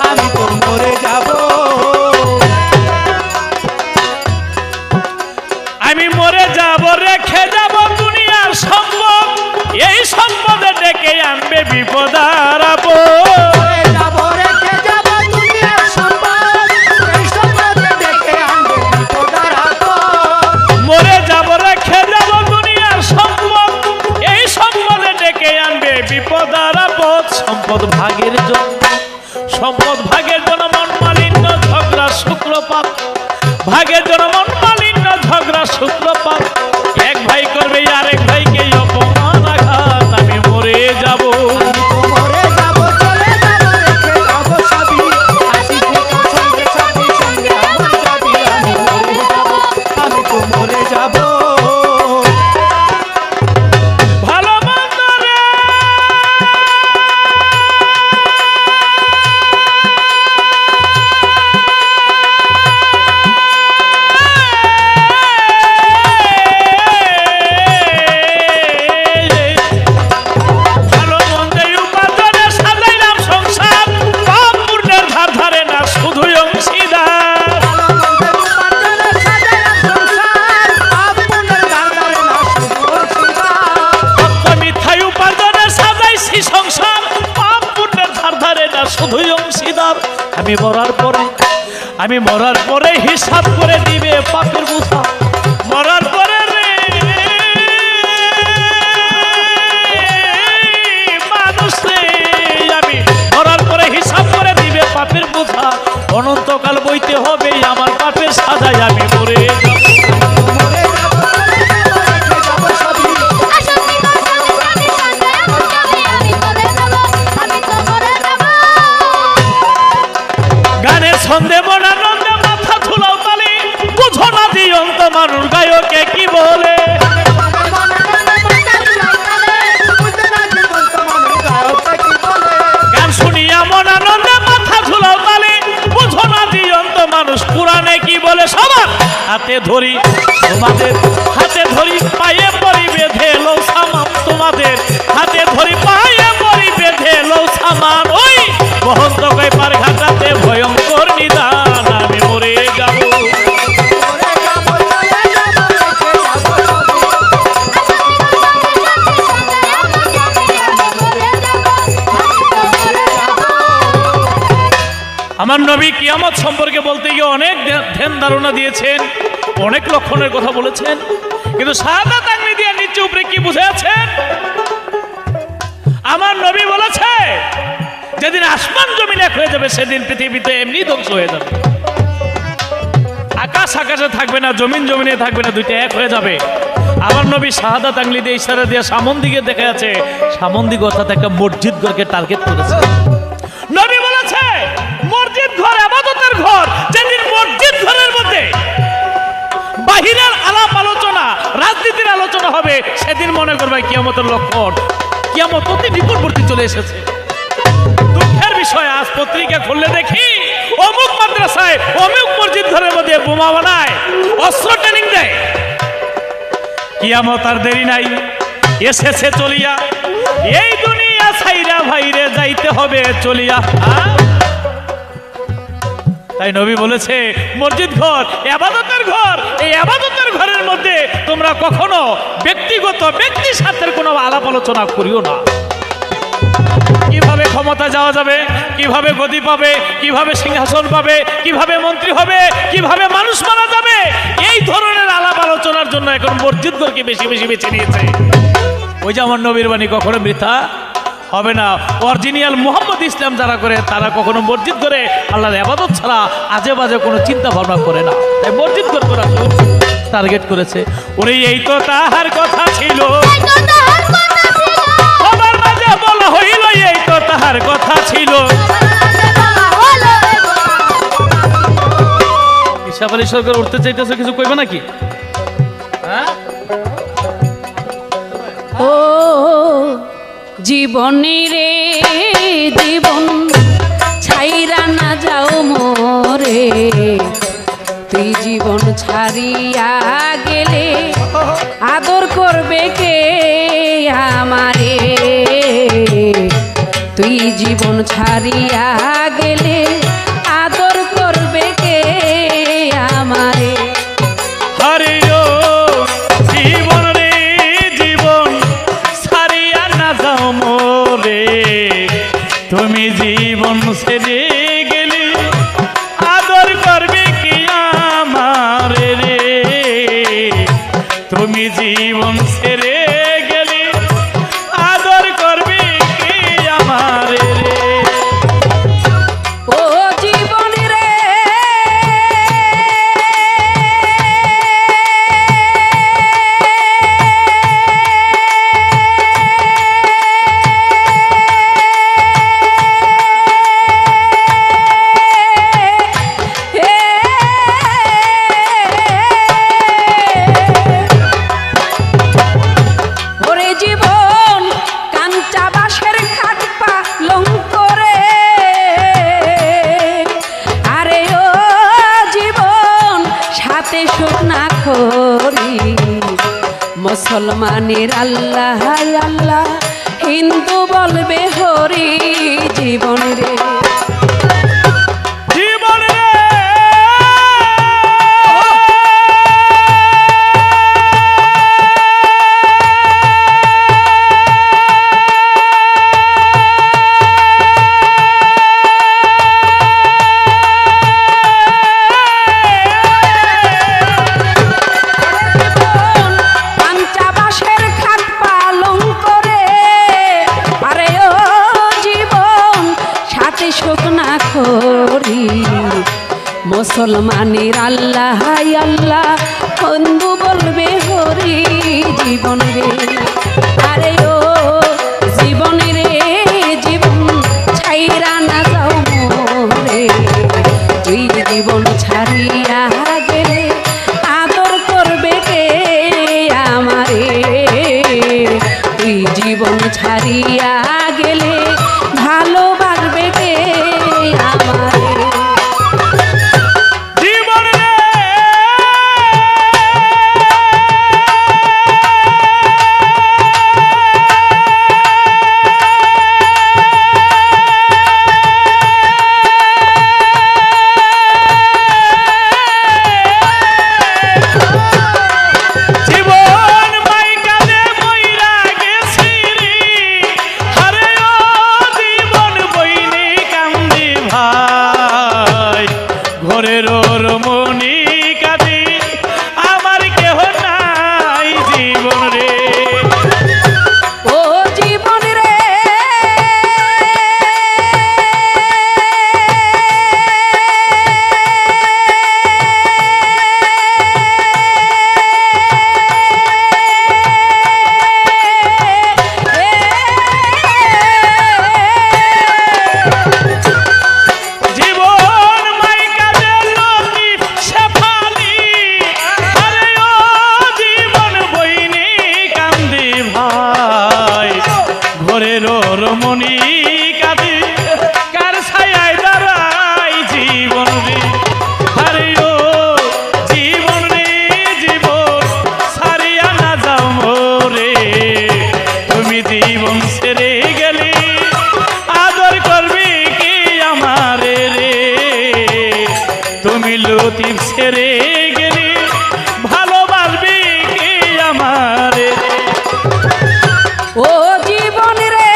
আমি তো মরে যাব, আমি মরে যাব, রেখে যাব দুনিয়ার সম্পদ, এই সম্পদে ডেকে আনবে বিপদ আর আপদ, মরে যাব, রেখে যাব দুনিয়ার সম্পদ, এই সম্পদে ডেকে আনবে বিপদ আর আপদ, মরে যাব, রেখে যাব দুনিয়ার সম্পদ, এই সম্পদে ডেকে আনবে বিপদ আর আপদ, সম্পদ ভাগের জন্য, সম্পদ ভাগের জন্য মন মালিন্য, ঝগড়া শুক্রপাত, ভাগের জন্য মন মালিন্য, ঝগড়া শুক্রপাত, এক ভাই করবে আরেক ভাইকে অপমান আঘাত, আমি মরে যাব, মরে যাব, চলে যাব, রেখে যাব সবই, আশ্বস্তিক সঙ্গে সাথী, সঙ্গে আমার যাবি, আমি মরে যাব, আমি তো মরে যাব, ভালো মন্দ রে শুধুই অংশীদার। আমি মরার পরে হিসাব করে দিবে পাপের বোঝা। মরার পরে রে মানুষ রে, আমি মরার পরে হিসাব করে দিবে পাপের বোঝা। অনন্তকাল বইতে হবে আমার পাপের সাজায় আমি মরে যাব। গানের ছন্দে মনানন্দে মাথা ঝুলাও তালি, বুঝো না জীবন্ত মানুষ গায়কে কি বলে। গান শুনিয়া মনানন্দে মাথা ঝুলাও তালি, বুঝো না জীবন্ত মানুষ পুরাণে কি বলে। সবার হাতে ধরি তোমাদের, হাতে ধরি পায়ে পরি বেঁধে লো সামান। তোমাদের হাতে ধরি পায়ে পরি বেঁধে লো সামান। ওই বহন্ত কই পার ঘাটাতে ভয়ঙ্কর নিদান আমি মরে যাব। আমার নবী কিয়ামত সম্পর্কে বলতে গিয়ে অনেক ধ্যান ধারণা দিয়েছেন, অনেক লক্ষণের কথা বলেছেন, কিন্তু শাহাদাত আঙ্গুলি দিয়ে নিচে উপরে কি বুঝেছেন? আমার নবী বলেছে যেদিন আসমান জমিন এক হয়ে যাবে সেদিন পৃথিবীতে এমনি ধ্বংস হয়ে যাবে। আকাশ আকাশে থাকবে না, জমিন জমিনে থাকবে না, দুইটা এক হয়ে যাবে। আমার নবী শাহাদাত আঙ্গুলি দিয়ে ইশারা দিয়ে সামন দিকে দেখা যাচ্ছে, সামন দিকে অর্থাৎ একটা মসজিদ ঘরকে টার্গেট করেছে। নবী বলেছে মসজিদ ঘর ইবাদতের ঘর, যেদিন মসজিদ ঘরের মধ্যে বাহিরের আলাপ আলোচনা রাজনীতির আলোচনা হবে সেদিন মনে করবে কিয়ামতের লক্ষণ, কিয়ামত অতি নিকটবর্তী চলে এসেছে। দুঃখের বিষয় আজ পত্রিকা খুললে দেখি অমুক মাদ্রাসায় অমুক মসজিদ ঘরের মধ্যে বোমা বানায়, অস্ত্র ট্রেনিং দেয়। কিয়ামত আর দেরি নাই, এসেছে চলিয়া। এই দুনিয়া ছাইরা ভাইরে যাইতে হবে চলিয়া। তাই নবী বলেছে মসজিদ ঘর ইবাদতের ঘর, এই ইবাদতের ঘরের মধ্যে তোমরা কখনো ব্যক্তিগত ব্যক্তির সাথে কোনো আলাপ আলোচনা করিও না। কিভাবে ক্ষমতা যাওয়া যাবে, কিভাবে গদি পাবে, কিভাবে সিংহাসন পাবে, কিভাবে মন্ত্রী হবে, কিভাবে মানুষ মারা যাবে, এই ধরনের আলাপ আলোচনার জন্য এখন মসজিদ ঘরকে বেশি বেশি বেছে নিয়েছে। ওই যে আমার নবীর বাণী কখনো বৃথা হবে না। অরিজিনাল মুহাম্মদ ইসলাম যারা করে তারা কখনো মসজিদ করে আল্লাহর ইবাদত ছাড়া আজে বাজে কোনো চিন্তা ভাবনা করে না। তাই মসজিদ ঘর করা টার্গেট করেছে। ওরে এই তো তাহার কথা ছিল, সবার মাঝে বলা হইল এই তো তাহার কথা ছিল। ইসাব আলী সরকার উঠতে চাইতেছে, কিছু কইবে নাকি? হ্যাঁ ও জীবনে রে জীবন ছাইরা না যাও মোরে, তুই জীবন ছাড়িয়া গেলে আদর করবে কে আমারে। তুই জীবন ছাড়িয়া গেলে আদর করবে কে আমারে। হরে ও জীবন রে জীবন ছাড়িয়া না যাও মোরে, তুমি জীবন ছেড়ে গেলে আদর করবে কি আমারে রে। তুমি জীবন ছেড়ে গেলে আদর করবে কি আমারে রে। ও জীবন রে ওরে জীবন কাঞ্চা বাঁশের খাট পালঙ্ক রে, আরে ও জীবন সাথে সোনা খড়ি। মুসলমানের আল্লাহ আল্লাহ, হিন্দু বলবে হরি। জীবন রে জীবন রে মুসলমানের আল্লাহ আল্লাহ বন্ধু বলবে হরি জীবন রে। আরে ও জীবন রে জীবন ছাইরা না যাও মোরে, তুই জীবন ছাড়িয়া গেলে আদর করবে কে আমারে, তুই জীবন ছাড়িয়া গেলে ভালোবাসবে কে আমারে। লতিফ ছেড়ে গেলে ভালোবাসবি কে আমারে, ও জীবন রে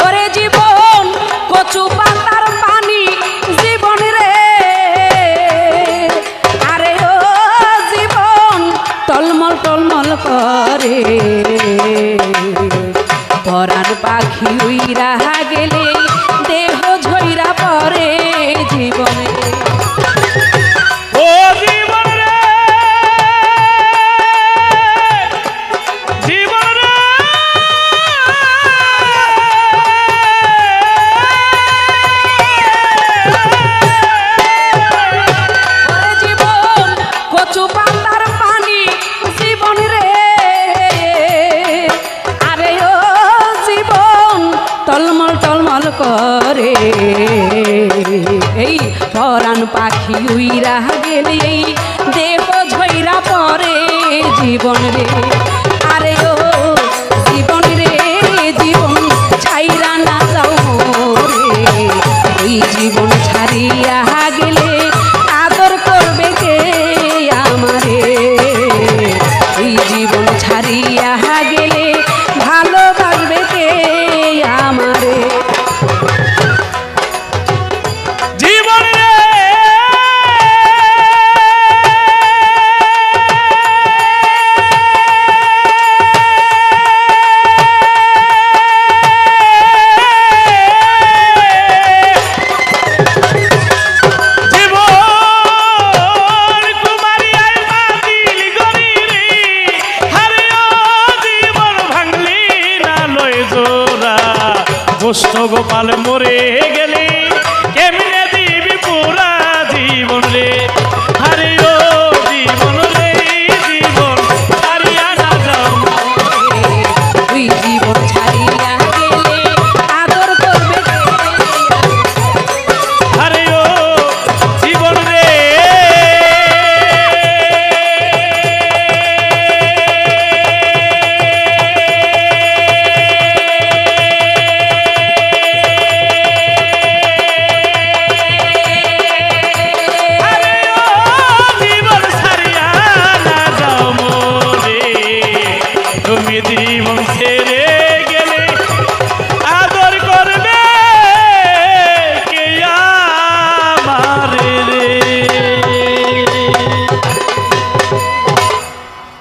ওরে জীবন কচু পাতার পানি জীবন রে, আরে ও জীবন টলমল টলমল করে, পরাণ পাখি উইরা গেলে দেহ ঝইরা পরে জীবনে। ও জীবন রে জীবন রে ওরে জীবন কচু পাতার পানি জীবন রে, আরে ও জীবন টলমল টলমল করে, এই পরাণ পাখি উইরা গেলে এই দেহ ঝইরা পরে জীবন রে, আরে ও জীবন রে জীবন ছাইরা না যাও মোরে, ওই জীবন ছাড়িয়া গেলে আদর করবে কে আমারে, ওই জীবন ছাড়িয়া গেলে ভালোবাসবে কে আমারে। জীবন রে কৃষ্ণ গোপাল মরে গেলে কেমনে দিবি পুরা জীবন রে, আরে ও জীবন রে জীবন ছাড়িয়া না যাও, তুই জীবন ছাড়িয়া গেলে আদর করবে কে, আরে ও জীবন রে তুমি